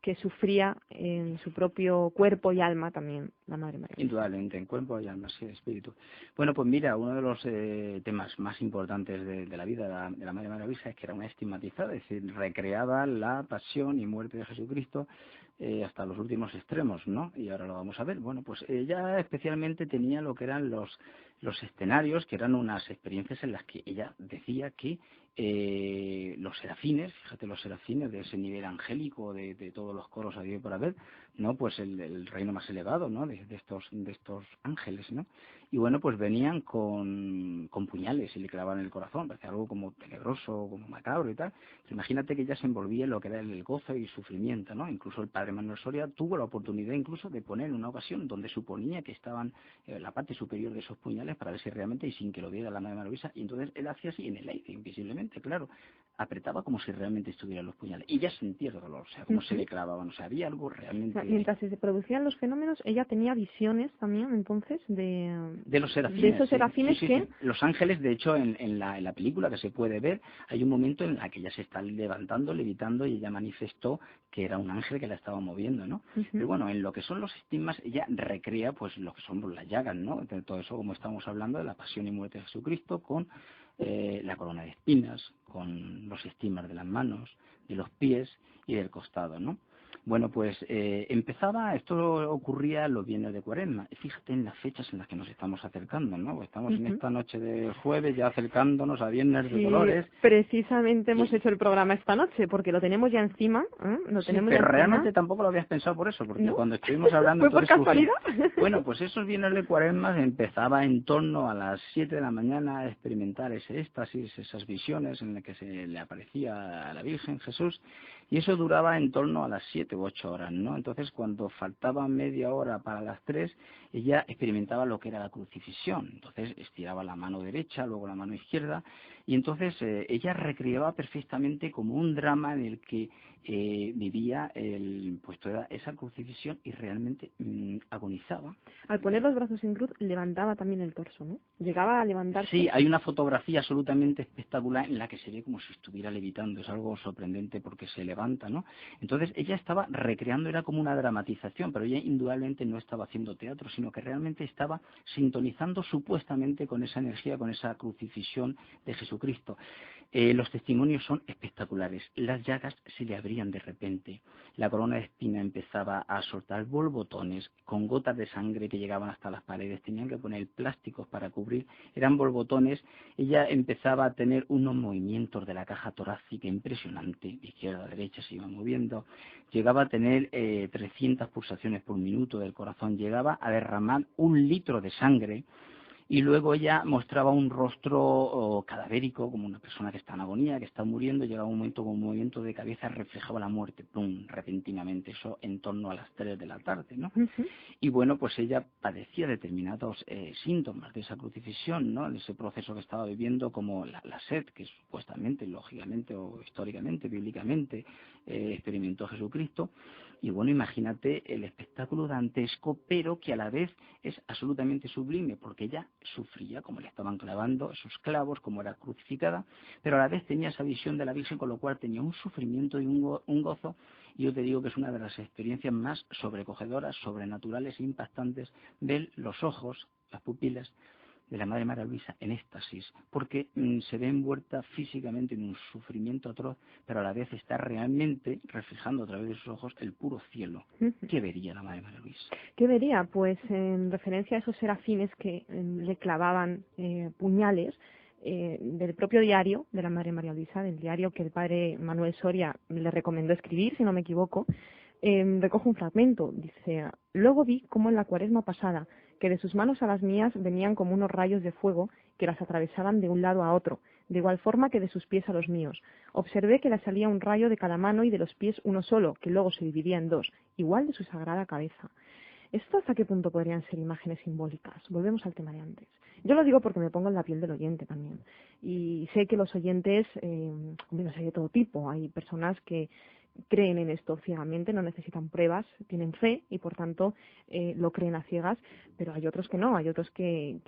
que sufría en su propio cuerpo y alma también la Madre María.
Indudablemente, en cuerpo y alma, sí, espíritu. Bueno, pues mira, uno de los temas más importantes de la vida de la Madre María Luisa es que era una estigmatizada, es decir, recreaba la pasión y muerte de Jesucristo hasta los últimos extremos, ¿no? Y ahora lo vamos a ver. Bueno, pues ella especialmente tenía lo que eran los escenarios, que eran unas experiencias en las que ella decía que los serafines, fíjate, los serafines de ese nivel angélico de todos los coros a Dios por haber, ¿no? Pues el reino más elevado, ¿no? De estos ángeles, ¿no? Y bueno, pues venían con puñales y le clavaban el corazón, parece algo como tenebroso, como macabro y tal. Pero imagínate que ella se envolvía en lo que era el gozo y sufrimiento, ¿no? Incluso el padre Manuel Soria tuvo la oportunidad incluso de poner en una ocasión donde suponía que estaban en la parte superior de esos puñales para ver si realmente, y sin que lo viera la Madre María Luisa, y entonces él hacía así en el aire, invisiblemente, claro, apretaba como si realmente estuvieran los puñales. Y ella sentía el dolor, o sea, como se le clavaban, o sea, había algo realmente...
O sea, mientras se producían los fenómenos, ella tenía visiones también, entonces, de
los serafines.
De esos serafines
sí,
que...
Los ángeles, de hecho, en la película que se puede ver, hay un momento en la que ella se está levantando, levitando, y ella manifestó que era un ángel que la estaba moviendo, ¿no? Pero bueno, en lo que son los estigmas, ella recrea, pues, lo que son las llagas, ¿no? De todo eso, como estamos hablando, de la pasión y muerte de Jesucristo, con la corona de espinas, con los estigmas de las manos, de los pies y del costado, ¿no? Bueno, pues esto ocurría los viernes de Cuaresma. Fíjate en las fechas en las que nos estamos acercando, ¿no? Estamos en esta noche de jueves ya acercándonos a Viernes de Dolores.
Precisamente hemos hecho el programa esta noche porque lo tenemos ya encima. Lo tenemos
pero
ya
realmente
encima.
tampoco lo habías pensado por eso, porque
¿No?
cuando estuvimos hablando...
¿Fue por casualidad?
Bueno, pues esos Viernes de Cuaresma empezaba en torno a las 7 de la mañana a experimentar ese éxtasis, esas visiones en las que se le aparecía a la Virgen Jesús, y eso duraba en torno a las 7 u 8 horas, ¿no? Entonces, cuando faltaba media hora para las 3, ella experimentaba lo que era la crucifixión. Entonces, estiraba la mano derecha, luego la mano izquierda, y entonces ella recreaba perfectamente como un drama en el que vivía pues toda esa crucifixión y realmente agonizaba.
Al poner los brazos en cruz, levantaba también el torso, ¿no? Llegaba a levantarse.
Sí, hay una fotografía absolutamente espectacular en la que se ve como si estuviera levitando. Es algo sorprendente porque se levanta, ¿no? Entonces ella estaba recreando, era como una dramatización, pero ella indudablemente no estaba haciendo teatro, sino que realmente estaba sintonizando supuestamente con esa energía, con esa crucifixión de Jesucristo. Los testimonios son espectaculares. Las llagas se le abrían de repente. La corona de espina empezaba a soltar borbotones con gotas de sangre que llegaban hasta las paredes. Tenían que poner plásticos para cubrir. Eran borbotones. Ella empezaba a tener unos movimientos de la caja torácica impresionante. De izquierda a derecha se iba moviendo. Llegaba a tener 300 pulsaciones por minuto del corazón. Llegaba a derramar 1 litro de sangre. Y luego ella mostraba un rostro cadavérico, como una persona que está en agonía, que está muriendo. Llegaba un momento con un movimiento de cabeza, reflejaba la muerte, ¡pum!, repentinamente. Eso en torno a las 3 de la tarde, ¿no? Y bueno, pues ella padecía determinados síntomas de esa crucifixión, ¿no? De ese proceso que estaba viviendo, como la sed, que supuestamente, lógicamente o históricamente, bíblicamente, experimentó Jesucristo. Y bueno, imagínate el espectáculo dantesco, pero que a la vez es absolutamente sublime, porque ella sufría como le estaban clavando esos clavos, como era crucificada, pero a la vez tenía esa visión de la Virgen, con lo cual tenía un sufrimiento y un gozo. Y yo te digo que es una de las experiencias más sobrecogedoras, sobrenaturales e impactantes, ver los ojos, las pupilas de la Madre María Luisa en éxtasis, porque se ve envuelta físicamente en un sufrimiento atroz, pero a la vez está realmente reflejando a través de sus ojos el puro cielo. ¿Qué vería la Madre María Luisa?
¿Qué vería? Pues en referencia a esos serafines que le clavaban puñales, del propio diario de la Madre María Luisa, del diario que el padre Manuel Soria le recomendó escribir, si no me equivoco. Recojo un fragmento, dice: luego vi cómo en la Cuaresma pasada, que de sus manos a las mías venían como unos rayos de fuego que las atravesaban de un lado a otro, de igual forma que de sus pies a los míos. Observé que le salía un rayo de cada mano y de los pies uno solo, que luego se dividía en 2, igual de su sagrada cabeza. ¿Esto hasta qué punto podrían ser imágenes simbólicas? Volvemos al tema de antes. Yo lo digo porque me pongo en la piel del oyente también. Y sé que los oyentes, no sé, de todo tipo. Hay personas que creen en esto ciegamente, no necesitan pruebas, tienen fe y por tanto lo creen a ciegas, pero hay otros que no, hay otros que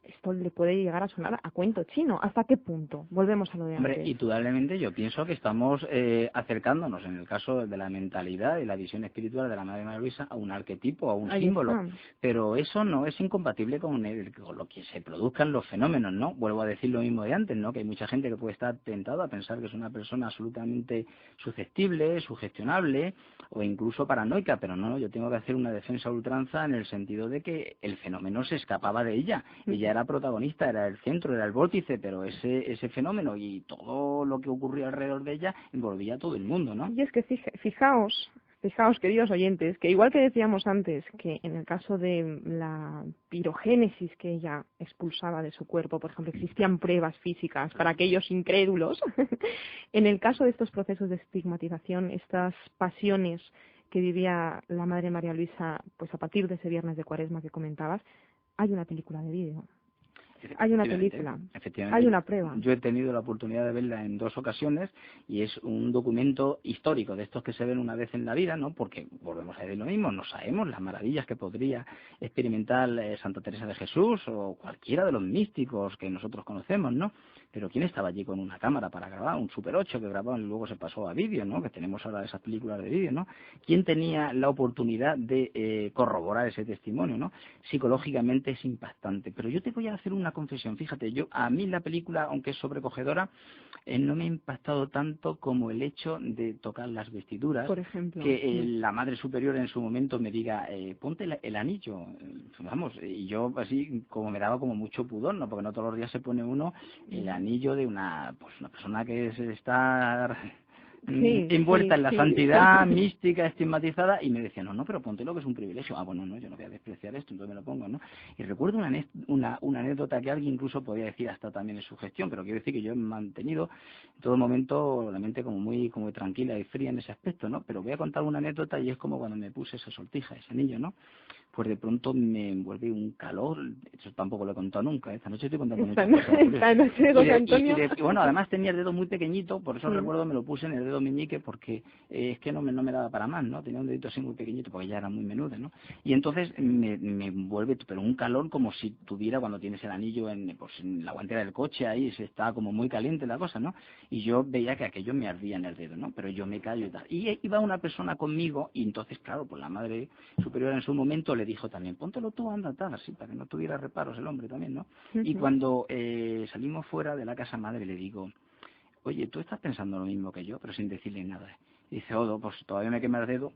esto le puede llegar a sonar a cuento chino. ¿Hasta qué punto? Volvemos a lo de antes.
Hombre, indudablemente yo pienso que estamos acercándonos, en el caso de la mentalidad y la visión espiritual de la Madre María Luisa, a un arquetipo, a un símbolo, pero eso no es incompatible con lo que se produzcan los fenómenos, ¿no? Vuelvo a decir lo mismo de antes, ¿no? Que hay mucha gente que puede estar tentada a pensar que es una persona absolutamente susceptible, sugestionable o incluso paranoica, pero no, yo tengo que hacer una defensa a ultranza en el sentido de que el fenómeno se escapaba de ella. Ella era protagonista, era el centro, era el vórtice, pero ese fenómeno y todo lo que ocurría alrededor de ella envolvía a todo el mundo, ¿no?
Y es que fijaos, queridos oyentes, que igual que decíamos antes, que en el caso de la pirogénesis que ella expulsaba de su cuerpo, por ejemplo, existían pruebas físicas para aquellos incrédulos, en el caso de estos procesos de estigmatización, estas pasiones que vivía la Madre María Luisa, pues a partir de ese viernes de Cuaresma que comentabas, hay una película de vídeo. Hay una película, hay una prueba.
Yo he tenido la oportunidad de verla en 2 ocasiones y es un documento histórico de estos que se ven una vez en la vida, ¿no? Porque volvemos a decir lo mismo, no sabemos las maravillas que podría experimentar Santa Teresa de Jesús o cualquiera de los místicos que nosotros conocemos, ¿no? Pero ¿quién estaba allí con una cámara para grabar? Un Super 8 que grababan y luego se pasó a vídeo, ¿no? Que tenemos ahora esas películas de vídeo, ¿no? ¿Quién tenía la oportunidad de corroborar ese testimonio, ¿no? Psicológicamente es impactante. Pero yo te voy a hacer una confesión. Fíjate, a mí la película, aunque es sobrecogedora, no me ha impactado tanto como el hecho de tocar las vestiduras.
Por ejemplo.
Que la Madre Superior en su momento me diga, ponte el anillo. Vamos, y yo así como me daba como mucho pudor, ¿no? Porque no todos los días se pone uno el anillo de una persona que está envuelta en la santidad mística, estigmatizada, y me decía, no, pero póntelo, que es un privilegio. Bueno, no, yo no voy a despreciar esto, entonces me lo pongo, ¿no? Y recuerdo una anécdota que alguien incluso podía decir hasta también en su gestión, pero quiero decir que yo he mantenido en todo momento la mente como muy tranquila y fría en ese aspecto, ¿no? Pero voy a contar una anécdota y es como cuando me puse esa sortija, ese anillo, ¿no? Pues de pronto me envuelve un calor, eso tampoco lo he contado nunca, esta noche estoy contando muchas cosas.
Esta noche, José Antonio.
Y bueno, además tenía el dedo muy pequeñito, por eso recuerdo me lo puse en el dedo meñique, porque es que no me daba para más, ¿no? Tenía un dedito así muy pequeñito, porque ya era muy menudo, ¿no? Y entonces me envuelve, pero un calor como si tuviera cuando tienes el anillo en la guantera del coche, ahí se está como muy caliente la cosa, ¿no? Y yo veía que aquello me ardía en el dedo, ¿no? Pero yo me callo y tal. Y iba una persona conmigo, y entonces, claro, pues la Madre Superior en su momento le dijo también, póntelo tú, anda, tal, así, para que no tuviera reparos el hombre también, ¿no? Y cuando salimos fuera de la casa madre le digo, oye, ¿tú estás pensando lo mismo que yo? Pero sin decirle nada. Y dice, Odo, pues todavía me quema el dedo.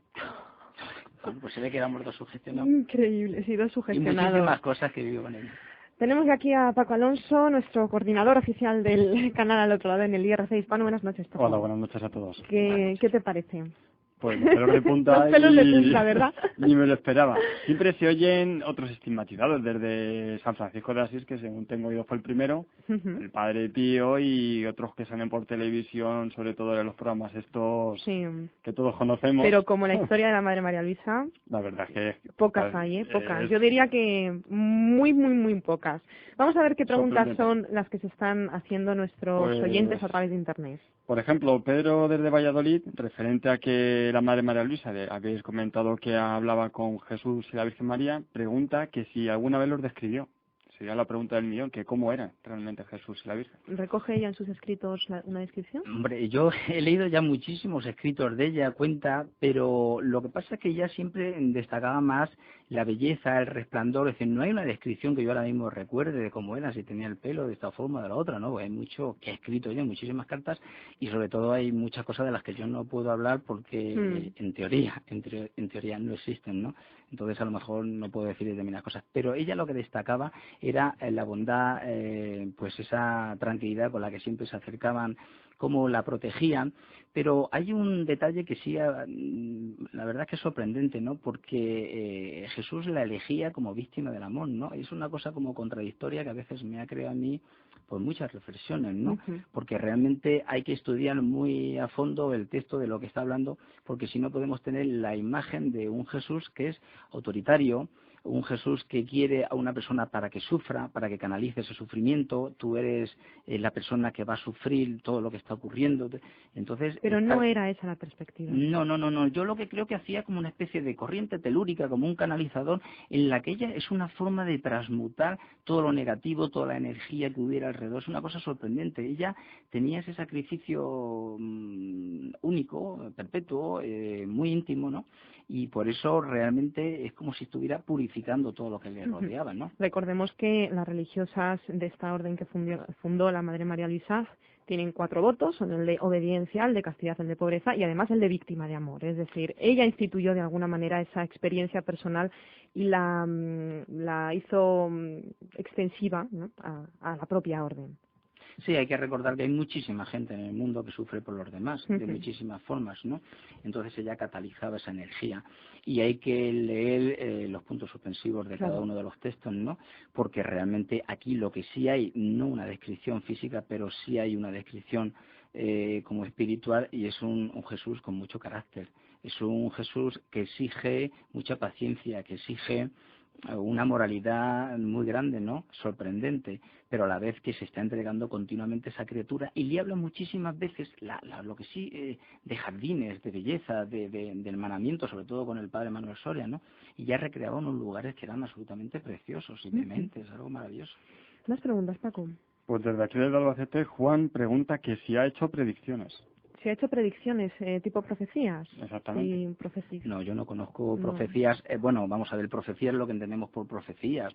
Bueno, pues se ve que éramos dos sugestionados.
Increíble, he sido
Y
sugestionado.
muchísimas cosas que vivo con él.
Tenemos aquí a Paco Alonso, nuestro coordinador oficial del canal al otro lado en el IRC Hispano. Buenas noches, Paco.
Hola, buenas noches a todos.
¿Qué te parece?
Pues los pelos de punta.
Los pelos de punta, ¿verdad?
Ni me lo esperaba. Siempre se oyen otros estigmatizados, desde San Francisco de Asís, que según tengo oído fue el primero, el Padre Pío, y otros que salen por televisión, sobre todo en los programas estos
Sí.
que todos conocemos.
Pero como la historia de la Madre María Luisa,
La verdad es que...
pocas hay, pocas. Yo diría que muy, muy, muy pocas. Vamos a ver qué preguntas son las que se están haciendo nuestros oyentes a través de Internet.
Por ejemplo, Pedro desde Valladolid, referente a que la Madre María Luisa, habéis comentado que hablaba con Jesús y la Virgen María, pregunta que si alguna vez los describió. Sería la pregunta del millón, que cómo eran realmente Jesús y la Virgen.
¿Recoge ella en sus escritos una descripción?
Hombre, yo he leído ya muchísimos escritos de ella, cuenta, pero lo que pasa es que ella siempre destacaba más la belleza, el resplandor. Es decir, no hay una descripción que yo ahora mismo recuerde de cómo era, si tenía el pelo de esta forma o de la otra, ¿no? Hay mucho que ha escrito ella, muchísimas cartas, y sobre todo hay muchas cosas de las que yo no puedo hablar porque en teoría no existen, ¿no? Entonces a lo mejor no puedo decir determinadas cosas, pero ella lo que destacaba era la bondad, pues esa tranquilidad con la que siempre se acercaban, cómo la protegían. Pero hay un detalle que sí, la verdad es que es sorprendente, ¿no? Porque Jesús la elegía como víctima del amor, ¿no? Es una cosa como contradictoria que a veces me ha creado a mí pues muchas reflexiones, ¿no? Porque realmente hay que estudiar muy a fondo el texto de lo que está hablando, porque si no podemos tener la imagen de un Jesús que es autoritario, un Jesús que quiere a una persona para que sufra, para que canalice ese sufrimiento. Tú eres la persona que va a sufrir todo lo que está ocurriendo. Entonces,
pero no era esa la perspectiva.
No. Yo lo que creo que hacía como una especie de corriente telúrica, como un canalizador, en la que ella es una forma de transmutar todo lo negativo, toda la energía que hubiera alrededor. Es una cosa sorprendente. Ella tenía ese sacrificio único, perpetuo, muy íntimo, ¿no? Y por eso realmente es como si estuviera purificando todo lo que le rodeaba, ¿no?
Recordemos que las religiosas de esta orden que fundó la Madre María Luisa tienen 4 votos, son el de obediencia, el de castidad, el de pobreza y además el de víctima de amor. Es decir, ella instituyó de alguna manera esa experiencia personal y la hizo extensiva, ¿no?, a la propia orden.
Sí, hay que recordar que hay muchísima gente en el mundo que sufre por los demás, de muchísimas formas, ¿no? Entonces ella catalizaba esa energía. Y hay que leer los puntos suspensivos de cada uno de los textos, ¿no? Porque realmente aquí lo que sí hay, no una descripción física, pero sí hay una descripción como espiritual, y es un Jesús con mucho carácter. Es un Jesús que exige mucha paciencia, que exige una moralidad muy grande, ¿no? Sorprendente, pero a la vez que se está entregando continuamente esa criatura, y le habla muchísimas veces lo que sí de jardines, de belleza, de hermanamiento, sobre todo con el padre Manuel Soria, ¿no? Y ya recreaba unos lugares que eran absolutamente preciosos y dementes, algo maravilloso.
¿Más preguntas, Paco?
Pues desde aquí desde Albacete, Juan pregunta que si ha hecho predicciones.
¿Se ha hecho predicciones tipo profecías?
Exactamente.
Sí, profecías.
No, yo no conozco profecías. Bueno, vamos a ver, profecías es lo que entendemos por profecías.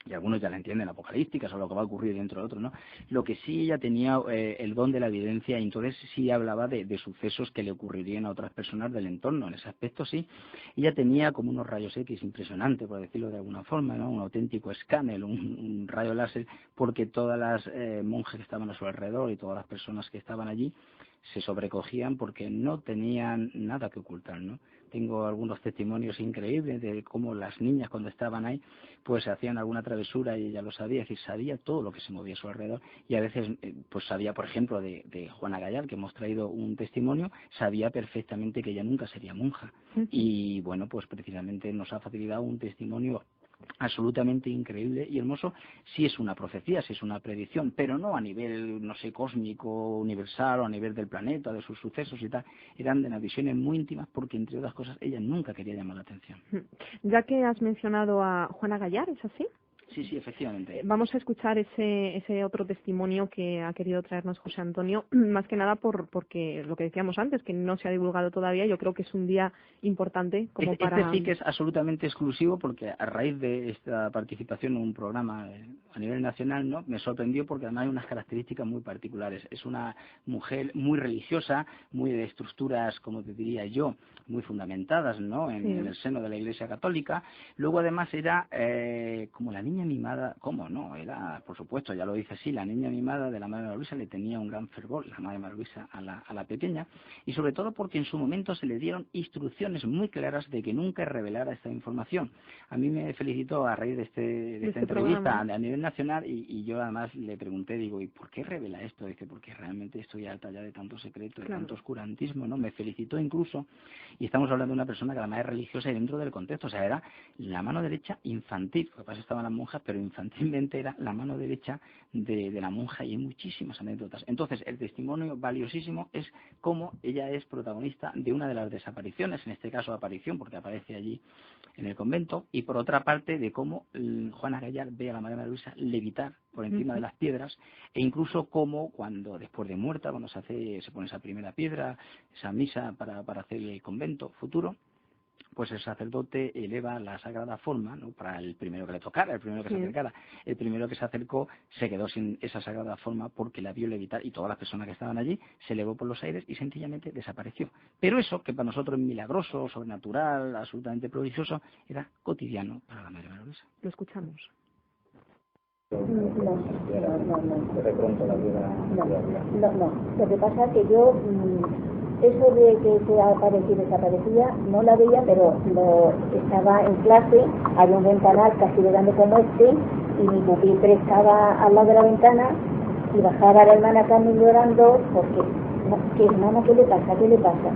Y algunos ya la entienden, apocalípticas, o lo que va a ocurrir dentro de otro, ¿no? Lo que sí ella tenía el don de la evidencia, y entonces sí hablaba de sucesos que le ocurrirían a otras personas del entorno. En ese aspecto sí. Ella tenía como unos rayos X impresionantes, por decirlo de alguna forma, ¿no? Un auténtico escáner, un rayo láser, porque todas las monjas que estaban a su alrededor y todas las personas que estaban allí se sobrecogían porque no tenían nada que ocultar, ¿no? Tengo algunos testimonios increíbles de cómo las niñas cuando estaban ahí pues hacían alguna travesura y ella lo sabía, es decir, sabía todo lo que se movía a su alrededor, y a veces pues sabía, por ejemplo, de Juana Gallal, que hemos traído un testimonio, sabía perfectamente que ella nunca sería monja, y bueno, pues precisamente nos ha facilitado un testimonio absolutamente increíble y hermoso. Sí es una profecía, sí es una predicción, pero no a nivel, no sé, cósmico, universal, o a nivel del planeta, de sus sucesos y tal. Eran de las visiones muy íntimas, porque entre otras cosas ella nunca quería llamar la atención.
Ya que has mencionado a Juana Gallal, ¿es así?
Sí, efectivamente.
Vamos a escuchar ese otro testimonio que ha querido traernos José Antonio, más que nada porque lo que decíamos antes, que no se ha divulgado todavía. Yo creo que es un día importante como para...
Este sí que es absolutamente exclusivo, porque a raíz de esta participación en un programa a nivel nacional, ¿no?, me sorprendió porque además hay unas características muy particulares. Es una mujer muy religiosa, muy de estructuras, como te diría yo, muy fundamentadas, ¿no?, en el seno de la Iglesia Católica. Luego además era como la niña mimada, ¿cómo no? Era, por supuesto, ya lo dice así, la niña mimada de la Madre María Luisa. Le tenía un gran fervor la Madre María Luisa a la pequeña, y sobre todo porque en su momento se le dieron instrucciones muy claras de que nunca revelara esta información. A mí me felicitó a raíz de esta entrevista
programa
a nivel nacional, y yo además le pregunté, digo, ¿y por qué revela esto? Dice, porque realmente estoy harta ya de tanto secreto, de tanto oscurantismo, ¿no? Me felicitó incluso, y estamos hablando de una persona que además es religiosa y dentro del contexto, o sea, era la mano derecha infantil, lo que pasa estaban las monjas, pero infantilmente era la mano derecha de la monja, y hay muchísimas anécdotas. Entonces, el testimonio valiosísimo es cómo ella es protagonista de una de las desapariciones, en este caso aparición, porque aparece allí en el convento, y por otra parte de cómo Juana Gallar ve a la Madre María Luisa levitar por encima de las piedras, e incluso cómo cuando después de muerta, cuando se pone esa primera piedra, esa misa para hacer el convento futuro, pues el sacerdote eleva la sagrada forma, ¿no?, para el primero que le tocara, el primero que se acercara. El primero que se acercó se quedó sin esa sagrada forma porque la vio levitar, y todas las personas que estaban allí se elevó por los aires y sencillamente desapareció. Pero eso, que para nosotros es milagroso, sobrenatural, absolutamente prodigioso, era cotidiano para la Madre María Luisa.
Lo escuchamos.
No. Lo que pasa es que yo... eso de que se aparecía y desaparecía, no la veía, pero estaba en clase, había un ventanal casi de grande como este, y mi pupitre estaba al lado de la ventana, y bajaba la hermana Carmen llorando, porque, hermana, ¿qué le pasa?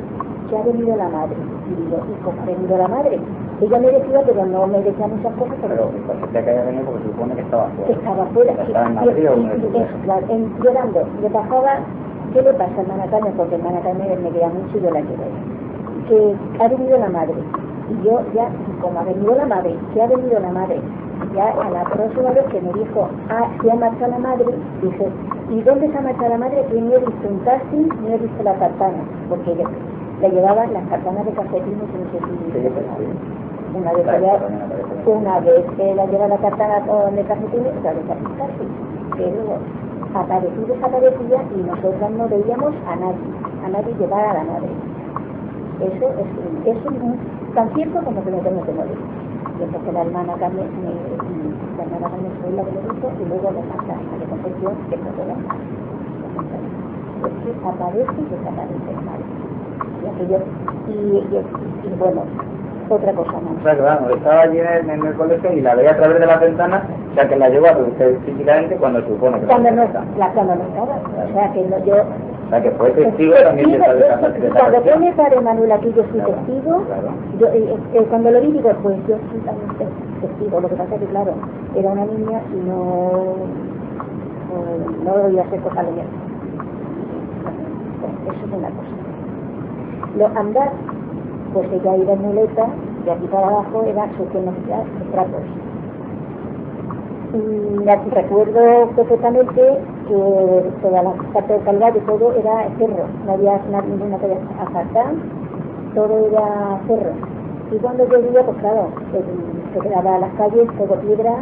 Que ha venido la madre. Y digo, ¿y cómo ha venido la madre? Ella me decía, pero no me decía muchas cosas, pero
que haya venido porque se supone que estaba fuera.
Que estaba fuera,
¿Estaba en Madrid o en
eso, claro, llorando, le bajaba. ¿Qué le pasa a hermana Carmen? Porque hermana Carmen me queda mucho y yo la quiero. Que ha venido la madre. Y yo ya, como ha venido la madre, que ha venido la madre, ya a la próxima vez que me dijo, se ha marchado la madre, dije, ¿y dónde se ha marchado la madre? Que ni he visto un taxi, ni he visto la tartana, porque le llevaban las tartanas de calcetines, y no sé si... Una vez que la lleva la tartana con el calcetines, otra vez al taxi. Pero aparecía y desaparecía, y nosotras no veíamos a nadie llevar a la madre. Eso es tan cierto como que me tengo que morir. Y entonces la hermana Carmen fue la que lo hizo, y luego la de Concepción, que fue toda la madre. Es que aparece y desaparece la madre. Y bueno, otra cosa más.
O sea, que bueno, estaba allí en el colegio y la veía a través de la ventana, o sea, que la llegó a ver físicamente cuando se supone que
cuando no estaba. O sea, que no, yo...
O sea, que fue testigo también de esa desaparición.
Cuando pone padre Manuel aquí, yo fui testigo.
Claro.
Yo, cuando lo vi, digo, pues yo soy también testigo. Lo que pasa es que, claro, era una niña y no debía hacer cosas de mierda. Eso es una cosa. Andar, pues ella iba en muleta, y aquí para abajo era su tratos. Recuerdo perfectamente que toda la parte del Calvario, todo era cerro, no había ninguna calle asfaltada, todo era cerro. Y cuando llovía, pues claro, se quedaba las calles, todo piedra,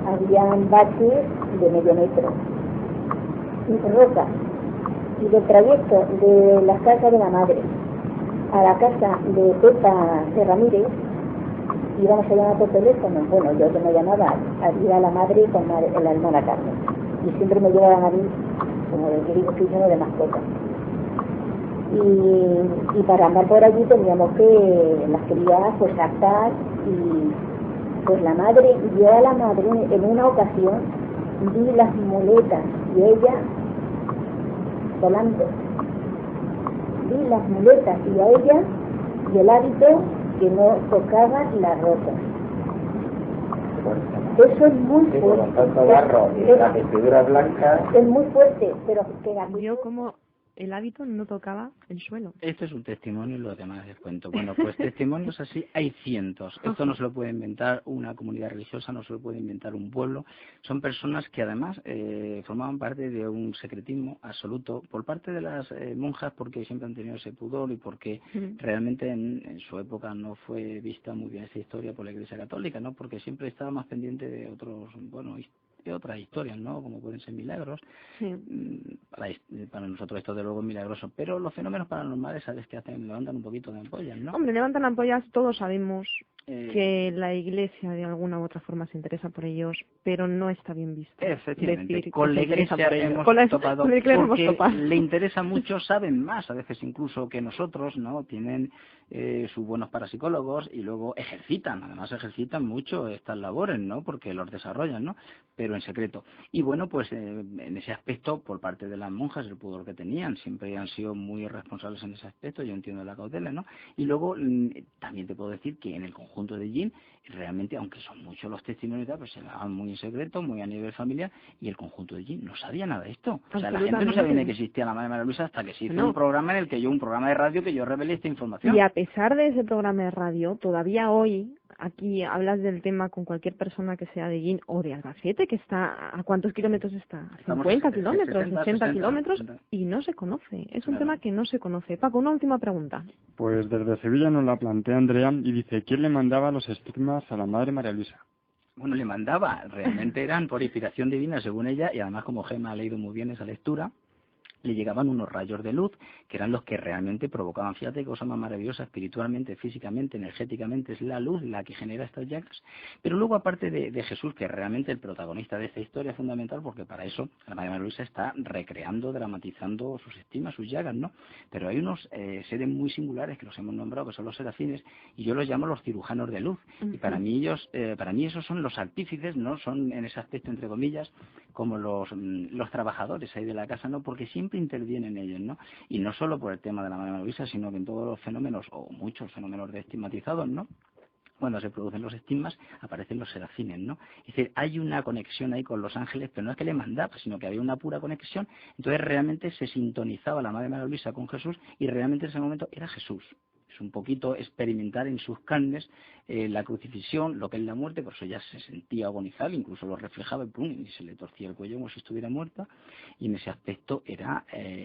habían baches de medio metro, y roca. Y del trayecto de la casa de la madre a la casa de Pepa de Ramírez, íbamos a llamar por teléfono. Bueno, yo me llamaba, iba a la madre con la hermana Carmen, y siempre me llevaban a mí, como le digo, que yo de mascota. Y para andar por allí teníamos que las crías pues saltar, y pues la madre, yo a la madre en una ocasión vi las muletas y ella volando. Vi las muletas y a ella, y el hábito que no tocaba la ropa. Eso es muy fuerte.
Con tanto barro y las vestiduras blancas.
Es muy fuerte, pero que
Vio como el hábito no tocaba el suelo.
Este es un testimonio y lo demás les cuento. Bueno, pues testimonios así hay cientos. Esto no se lo puede inventar una comunidad religiosa, no se lo puede inventar un pueblo. Son personas que además formaban parte de un secretismo absoluto por parte de las monjas, porque siempre han tenido ese pudor y porque realmente en su época no fue vista muy bien esa historia por la Iglesia Católica, ¿no? Porque siempre estaba más pendiente de otros, bueno, de otras historias, ¿no? Como pueden ser milagros.
Sí.
Para nosotros esto de luego es milagroso, pero los fenómenos paranormales, ¿sabes qué hacen? Levantan un poquito de ampollas, ¿no?
Hombre, levantan ampollas, todos sabemos que la Iglesia de alguna u otra forma se interesa por ellos, pero no está bien visto.
Efectivamente,
decir
con la Iglesia hemos topado porque le interesa mucho, saben más, a veces incluso que nosotros, ¿no? Tienen sus buenos parapsicólogos y luego además ejercitan mucho estas labores, ¿no? Porque los desarrollan, ¿no? Pero en secreto. Y bueno, pues en ese aspecto, por parte de las monjas, el pudor que tenían, siempre han sido muy responsables en ese aspecto, yo entiendo la cautela, ¿no? Y luego también te puedo decir que en el conjunto de Jin, realmente, aunque son muchos los testimonios, pues se daban muy en secreto, muy a nivel familiar, y el conjunto de Jin no sabía nada de esto. O sea, la gente no sabía ni que existía la Madre María Luisa hasta que se hizo un programa un programa de radio que yo revelé esta información.
Y a pesar de ese programa de radio, todavía hoy, aquí hablas del tema con cualquier persona que sea de Jin o de Albacete, que está, ¿a cuántos kilómetros está? 50 kilómetros, 60 kilómetros, y no se conoce. Es un tema que no se conoce. Paco, una última pregunta.
Pues desde Sevilla nos la plantea Andrea y dice, ¿quién le mandaba los estigmas a la Madre María Luisa?
Bueno, le mandaba, realmente eran por inspiración divina según ella, y además como Gemma ha leído muy bien esa lectura, le llegaban unos rayos de luz que eran los que realmente provocaban, fíjate qué cosa más maravillosa, espiritualmente, físicamente, energéticamente, es la luz la que genera estas llagas. Pero luego, aparte de Jesús, que es realmente el protagonista de esta historia fundamental, porque para eso la Madre María Luisa está recreando, dramatizando sus estigmas, sus llagas, ¿no? Pero hay unos seres muy singulares que los hemos nombrado, que son los serafines, y yo los llamo los cirujanos de luz. Y para mí esos son los artífices, ¿no? Son en ese aspecto, entre comillas, como los trabajadores ahí de la casa, ¿no? Porque siempre intervienen ellos, ¿no? Y no solo por el tema de la Madre María Luisa, sino que en todos los fenómenos, o muchos fenómenos de estigmatizados, ¿no? Cuando se producen los estigmas, aparecen los serafines, ¿no? Es decir, hay una conexión ahí con los ángeles, pero no es que le mandaba, sino que había una pura conexión. Entonces realmente se sintonizaba la Madre María Luisa con Jesús y realmente en ese momento era Jesús. Es un poquito experimentar en sus carnes la crucifixión, lo que es la muerte, por eso ya se sentía agonizar, incluso lo reflejaba y se le torcía el cuello como si estuviera muerta, y en ese aspecto era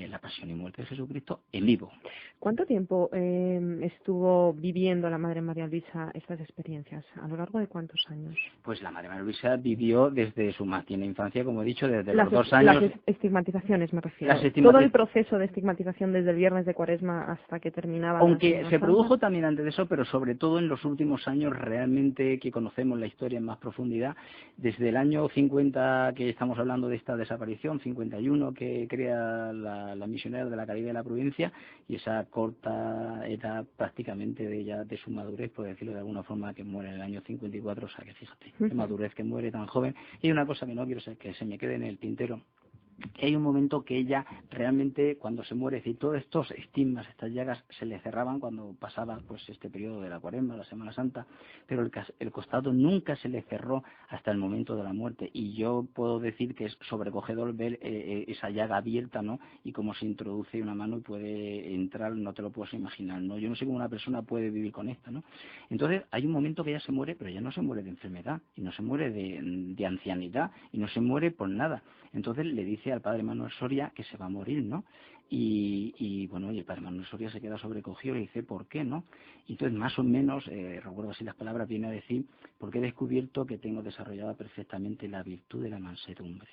la pasión y muerte de Jesucristo en vivo.
¿Cuánto tiempo estuvo viviendo la Madre María Luisa estas experiencias? ¿A lo largo de cuántos años?
Pues la Madre María Luisa vivió desde su más tierna infancia, como he dicho, desde los 2 años.
Las estigmatizaciones me refiero. Todo el proceso de estigmatización desde el viernes de Cuaresma hasta que terminaba.
Aunque se produjo también antes de eso, pero sobre todo en los últimos años realmente que conocemos la historia en más profundidad, desde el año 50 que estamos hablando de esta desaparición, 51 que crea la misionera de la Caridad de la Providencia, y esa corta edad prácticamente de su madurez, por decirlo de alguna forma, que muere en el año 54, o sea que fíjate, qué madurez que muere tan joven. Y hay una cosa que no quiero que se me quede en el tintero, hay un momento que ella realmente cuando se muere, es decir, todos estos estigmas, estas llagas se le cerraban cuando pasaba pues este periodo de la Cuaresma, la Semana Santa, pero el costado nunca se le cerró hasta el momento de la muerte, y yo puedo decir que es sobrecogedor ver esa llaga abierta, ¿no? Y cómo se introduce una mano y puede entrar, no te lo puedes imaginar, ¿no? Yo no sé cómo una persona puede vivir con esto, ¿no? Entonces hay un momento que ella se muere, pero ella no se muere de enfermedad, y no se muere de ancianidad, y no se muere por nada. Entonces le dice al padre Manuel Soria que se va a morir, ¿no? Y bueno, y el padre Manuel Soria se queda sobrecogido y le dice, ¿por qué, no? Y entonces, más o menos, recuerdo así las palabras, viene a decir, porque he descubierto que tengo desarrollada perfectamente la virtud de la mansedumbre.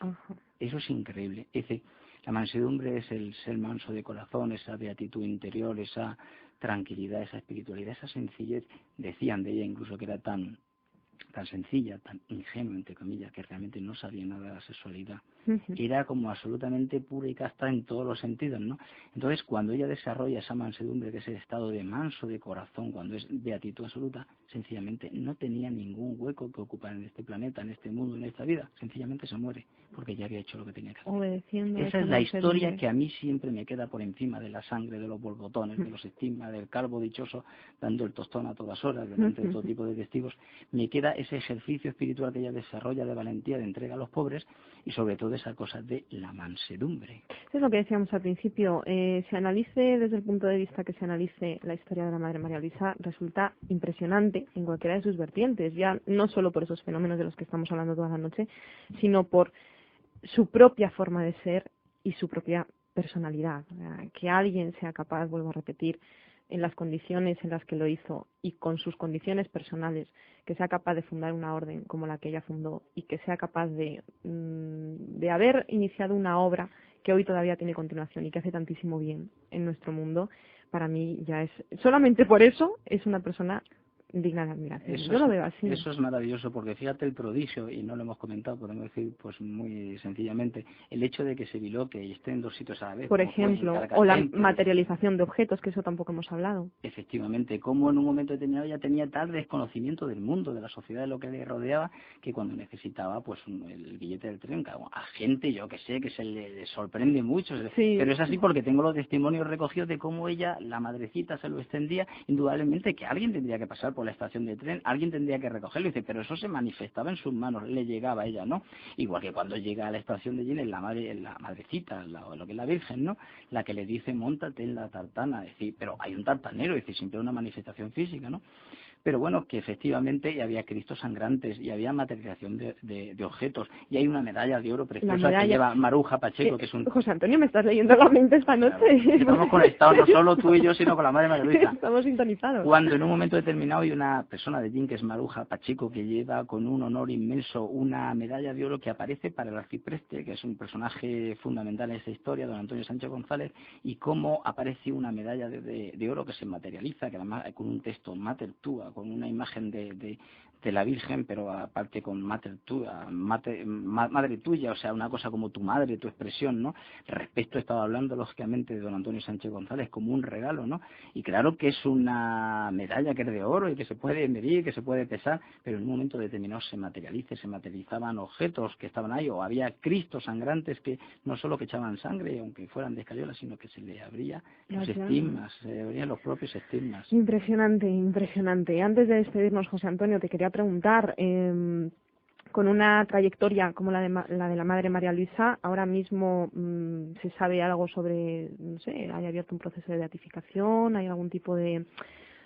Eso es increíble. Es decir, la mansedumbre es el ser manso de corazón, esa beatitud interior, esa tranquilidad, esa espiritualidad, esa sencillez. Decían de ella incluso que era tan sencilla, tan ingenua, entre comillas, que realmente no sabía nada de la sexualidad. Era como absolutamente pura y casta en todos los sentidos, ¿no? Entonces, cuando ella desarrolla esa mansedumbre, que es el estado de manso de corazón, cuando es beatitud absoluta, sencillamente no tenía ningún hueco que ocupar en este planeta, en este mundo, en esta vida. Sencillamente se muere, porque ya había hecho lo que tenía que hacer.
Obedeciendo.
Esa es la historia que a mí siempre me queda por encima de la sangre, de los borbotones, de los estigmas, del calvo dichoso, dando el tostón a todas horas, delante de todo tipo de testigos. Me queda ese ejercicio espiritual que ella desarrolla de valentía, de entrega a los pobres, y sobre todo de esa cosa de la mansedumbre.
Eso es lo que decíamos al principio. Se analice desde el punto de vista que se analice la historia de la Madre María Luisa, resulta impresionante en cualquiera de sus vertientes, ya no solo por esos fenómenos de los que estamos hablando toda la noche, sino por su propia forma de ser y su propia personalidad. Que alguien sea capaz, vuelvo a repetir, en las condiciones en las que lo hizo y con sus condiciones personales, que sea capaz de fundar una orden como la que ella fundó y que sea capaz de haber iniciado una obra que hoy todavía tiene continuación y que hace tantísimo bien en nuestro mundo, para mí ya es, solamente por eso, es una persona digna de admiración. Yo lo veo así.
Eso es maravilloso, porque fíjate el prodigio, y no lo hemos comentado, podemos decir pues muy sencillamente, el hecho de que se biloque y esté en dos sitios a la vez.
Por ejemplo, o la materialización de objetos, que eso tampoco hemos hablado.
Efectivamente, como en un momento determinado ya tenía tal desconocimiento del mundo, de la sociedad, de lo que le rodeaba, que cuando necesitaba pues el billete del tren, a gente, yo que sé, que se le sorprende mucho,
sí.
Pero es así porque tengo los testimonios recogidos de cómo ella, la madrecita, se lo extendía, indudablemente que alguien tendría que pasar por la estación de tren, alguien tendría que recogerlo, y dice, pero eso se manifestaba en sus manos, le llegaba a ella, ¿no? Igual que cuando llega a la estación de Gines, la madrecita, lo que es la Virgen, ¿no? La que le dice, móntate en la tartana, es decir, pero hay un tartanero, es decir, siempre una manifestación física, ¿no? Pero bueno, que efectivamente había cristos sangrantes y había materialización de objetos, y hay una medalla de oro preciosa que lleva Maruja Pacheco, que es un...
José Antonio, me estás leyendo la mente esta noche.
Claro, estamos conectados no solo tú y yo, sino con la Madre María Luisa.
Estamos sintonizados.
Cuando en un momento determinado hay una persona de Jin, que es Maruja Pacheco, que lleva con un honor inmenso una medalla de oro que aparece para el arcipreste, que es un personaje fundamental en esta historia, don Antonio Sánchez González, y cómo aparece una medalla de oro que se materializa, que además con un texto Mater Tua, con una imagen de la Virgen, pero aparte con Mater Tua, madre tuya, o sea, una cosa como tu madre, tu expresión, ¿no? Respecto, estaba hablando lógicamente de don Antonio Sánchez González como un regalo, ¿no? Y claro que es una medalla que es de oro y que se puede medir, que se puede pesar, pero en un momento determinado se materializaban objetos que estaban ahí, o había cristos sangrantes que no solo que echaban sangre, aunque fueran de escayola, sino que se le abría los estigmas, se abrían los propios estigmas.
Impresionante, impresionante. Antes de despedirnos, José Antonio, te quería preguntar, con una trayectoria como la de la Madre María Luisa, ahora mismo se sabe algo sobre, no sé, ¿hay abierto un proceso de beatificación? ¿Hay algún tipo de...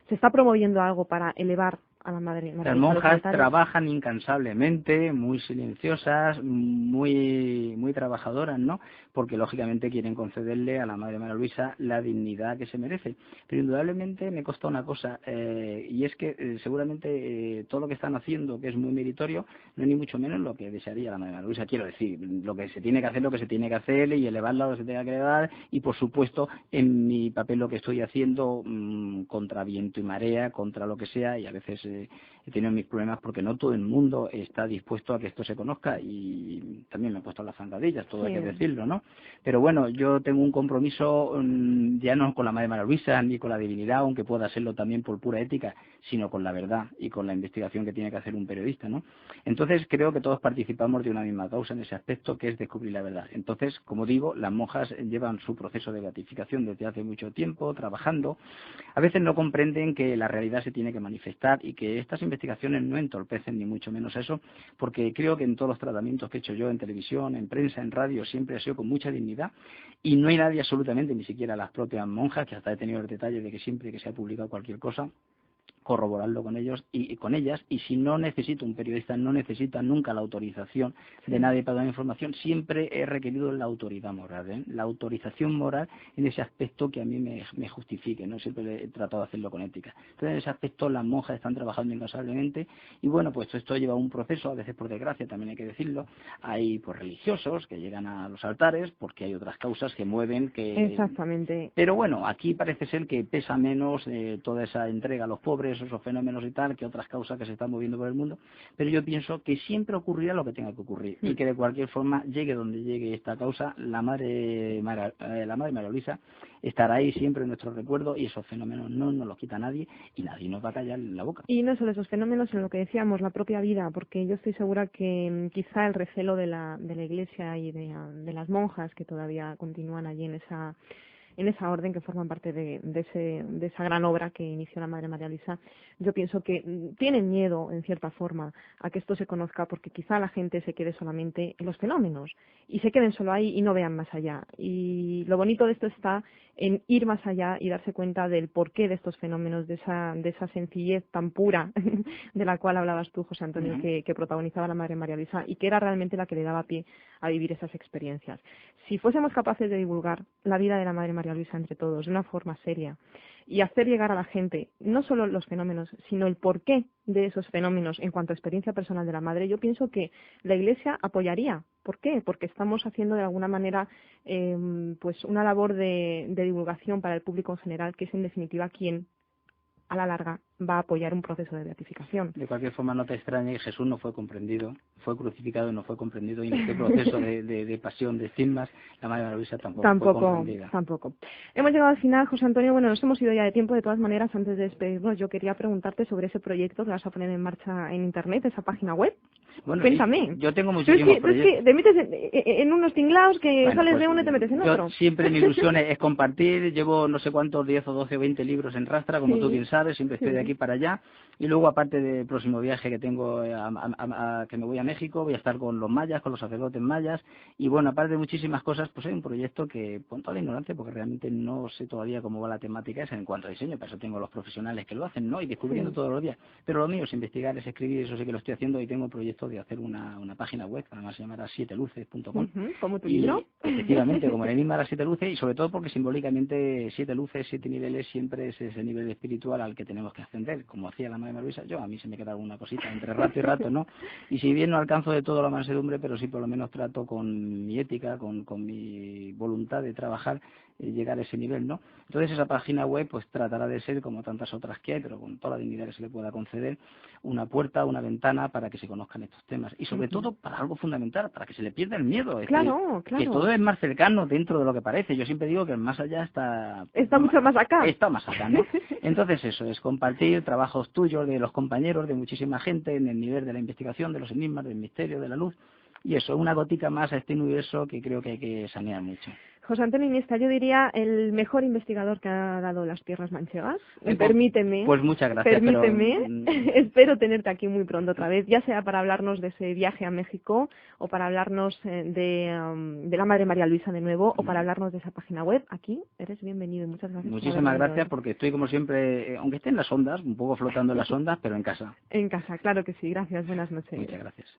¿Se está promoviendo algo para elevar a la Madre María Luisa?
Las monjas trabajan incansablemente, muy silenciosas, muy trabajadoras, ¿no? Porque lógicamente quieren concederle a la Madre María Luisa la dignidad que se merece. Pero indudablemente me consta una cosa, y es que seguramente todo lo que están haciendo, que es muy meritorio, no es ni mucho menos lo que desearía la Madre María Luisa. Quiero decir, lo que se tiene que hacer, lo que se tiene que hacer, y elevarla lo que se tenga que elevar, y por supuesto en mi papel lo que estoy haciendo contra viento y marea, contra lo que sea, y a veces he tenido mis problemas porque no todo el mundo está dispuesto a que esto se conozca, y también me he puesto las zancadillas, todo hay que decirlo, ¿no? Pero bueno, yo tengo un compromiso ya no con la Madre María Luisa ni con la divinidad, aunque pueda serlo también por pura ética, sino con la verdad y con la investigación que tiene que hacer un periodista, ¿no? Entonces creo que todos participamos de una misma causa en ese aspecto, que es descubrir la verdad. Entonces, como digo, las monjas llevan su proceso de beatificación desde hace mucho tiempo, trabajando. A veces no comprenden que la realidad se tiene que manifestar y que estas investigaciones no entorpecen ni mucho menos eso, porque creo que en todos los tratamientos que he hecho yo en televisión, en prensa, en radio, siempre ha sido con mucha dignidad, y no hay nadie absolutamente, ni siquiera las propias monjas, que hasta he tenido el detalle de que siempre que se ha publicado cualquier cosa, corroborarlo con ellos y con ellas, y si no necesito, un periodista no necesita nunca la autorización de nadie para dar información, siempre he requerido la autoridad moral, la autorización moral en ese aspecto que a mí me justifique, ¿no? Siempre he tratado de hacerlo con ética. Entonces, en ese aspecto las monjas están trabajando incansablemente, y bueno, pues esto lleva un proceso, a veces por desgracia también hay que decirlo, hay pues religiosos que llegan a los altares porque hay otras causas que mueven, que...
Exactamente.
Pero bueno, aquí parece ser que pesa menos toda esa entrega a los pobres, esos fenómenos y tal, que otras causas que se están moviendo por el mundo, pero yo pienso que siempre ocurrirá lo que tenga que ocurrir, y que de cualquier forma, llegue donde llegue esta causa, la Madre María Luisa estará ahí siempre en nuestro recuerdo, y esos fenómenos no nos los quita nadie, y nadie nos va a callar la boca.
Y no solo esos fenómenos, sino lo que decíamos, la propia vida, porque yo estoy segura que quizá el recelo de la Iglesia y de las monjas que todavía continúan allí en en esa orden, que forman parte de esa gran obra que inició la Madre María Luisa, yo pienso que tienen miedo, en cierta forma, a que esto se conozca, porque quizá la gente se quede solamente en los fenómenos y se queden solo ahí y no vean más allá. Y lo bonito de esto está en ir más allá y darse cuenta del porqué de estos fenómenos, de esa sencillez tan pura de la cual hablabas tú, José Antonio, que protagonizaba la Madre María Luisa y que era realmente la que le daba pie a vivir esas experiencias. Si fuésemos capaces de divulgar la vida de la Madre María Luisa entre todos de una forma seria y hacer llegar a la gente no solo los fenómenos, sino el porqué de esos fenómenos en cuanto a experiencia personal de la Madre, yo pienso que la Iglesia apoyaría. ¿Por qué? Porque estamos haciendo de alguna manera pues una labor de divulgación para el público en general, que es en definitiva quien a la larga va a apoyar un proceso de beatificación.
De cualquier forma, no te extrañe, Jesús no fue comprendido, fue crucificado y no fue comprendido, y en este proceso de pasión, de estigmas, la Madre María Luisa tampoco fue comprendida.
Tampoco. Hemos llegado al final, José Antonio. Bueno, nos hemos ido ya de tiempo. De todas maneras, antes de despedirnos, yo quería preguntarte sobre ese proyecto que vas a poner en marcha en Internet, esa página web.
Bueno,
cuéntame.
Yo tengo muchísimos proyectos.
Te metes en unos tinglados que
bueno,
sales
pues,
de uno y te metes en otro.
Siempre mi ilusión es compartir. Llevo no sé cuántos, 10 o 12 o 20 libros en rastra, como tú bien sabes. Siempre estoy de aquí para allá. Y luego, aparte del próximo viaje que tengo, que me voy a México, voy a estar con los mayas, con los sacerdotes mayas. Y bueno, aparte de muchísimas cosas, pues hay un proyecto que, con toda la ignorancia, porque realmente no sé todavía cómo va la temática esa en cuanto a diseño. Para eso tengo los profesionales que lo hacen, ¿no? Y descubriendo todos los días. Pero lo mío es investigar, es escribir, eso sí que lo estoy haciendo. Y tengo un proyecto de hacer una página web, además se llamará 7luces.com.
¿Como tu libro?
Efectivamente, como el enigma de las 7 luces, y sobre todo porque simbólicamente 7 luces, 7 niveles, siempre es ese nivel espiritual al que tenemos que ascender, como hacía la Madre María Luisa. Yo, a mí se me queda alguna cosita entre rato y rato, ¿no? Y si bien no alcanzo de todo la mansedumbre, pero sí por lo menos trato con mi ética, con mi voluntad de trabajar, llegar a ese nivel, ¿no? Entonces esa página web pues tratará de ser, como tantas otras que hay, pero con toda la dignidad que se le pueda conceder, una puerta, una ventana para que se conozcan estos temas. Y sobre todo para algo fundamental, para que se le pierda el miedo.
Claro.
Que todo es más cercano dentro de lo que parece. Yo siempre digo que el más allá
está mucho más acá.
Está más acá, ¿no? Entonces eso, es compartir trabajos tuyos, de los compañeros, de muchísima gente, en el nivel de la investigación, de los enigmas, del misterio, de la luz. Y eso, una gotica más a este universo que creo que hay que sanear mucho.
José Antonio Iniesta, yo diría el mejor investigador que ha dado las tierras manchegas. Permíteme.
Pues muchas gracias.
Permíteme. Espero tenerte aquí muy pronto otra vez, ya sea para hablarnos de ese viaje a México o para hablarnos de la Madre María Luisa de nuevo o para hablarnos de esa página web. Aquí eres bienvenido y muchas gracias.
Muchísimas gracias porque estoy como siempre, aunque esté en las ondas, un poco flotando en las ondas, pero en casa.
En casa, claro que sí. Gracias. Buenas noches.
Muchas gracias.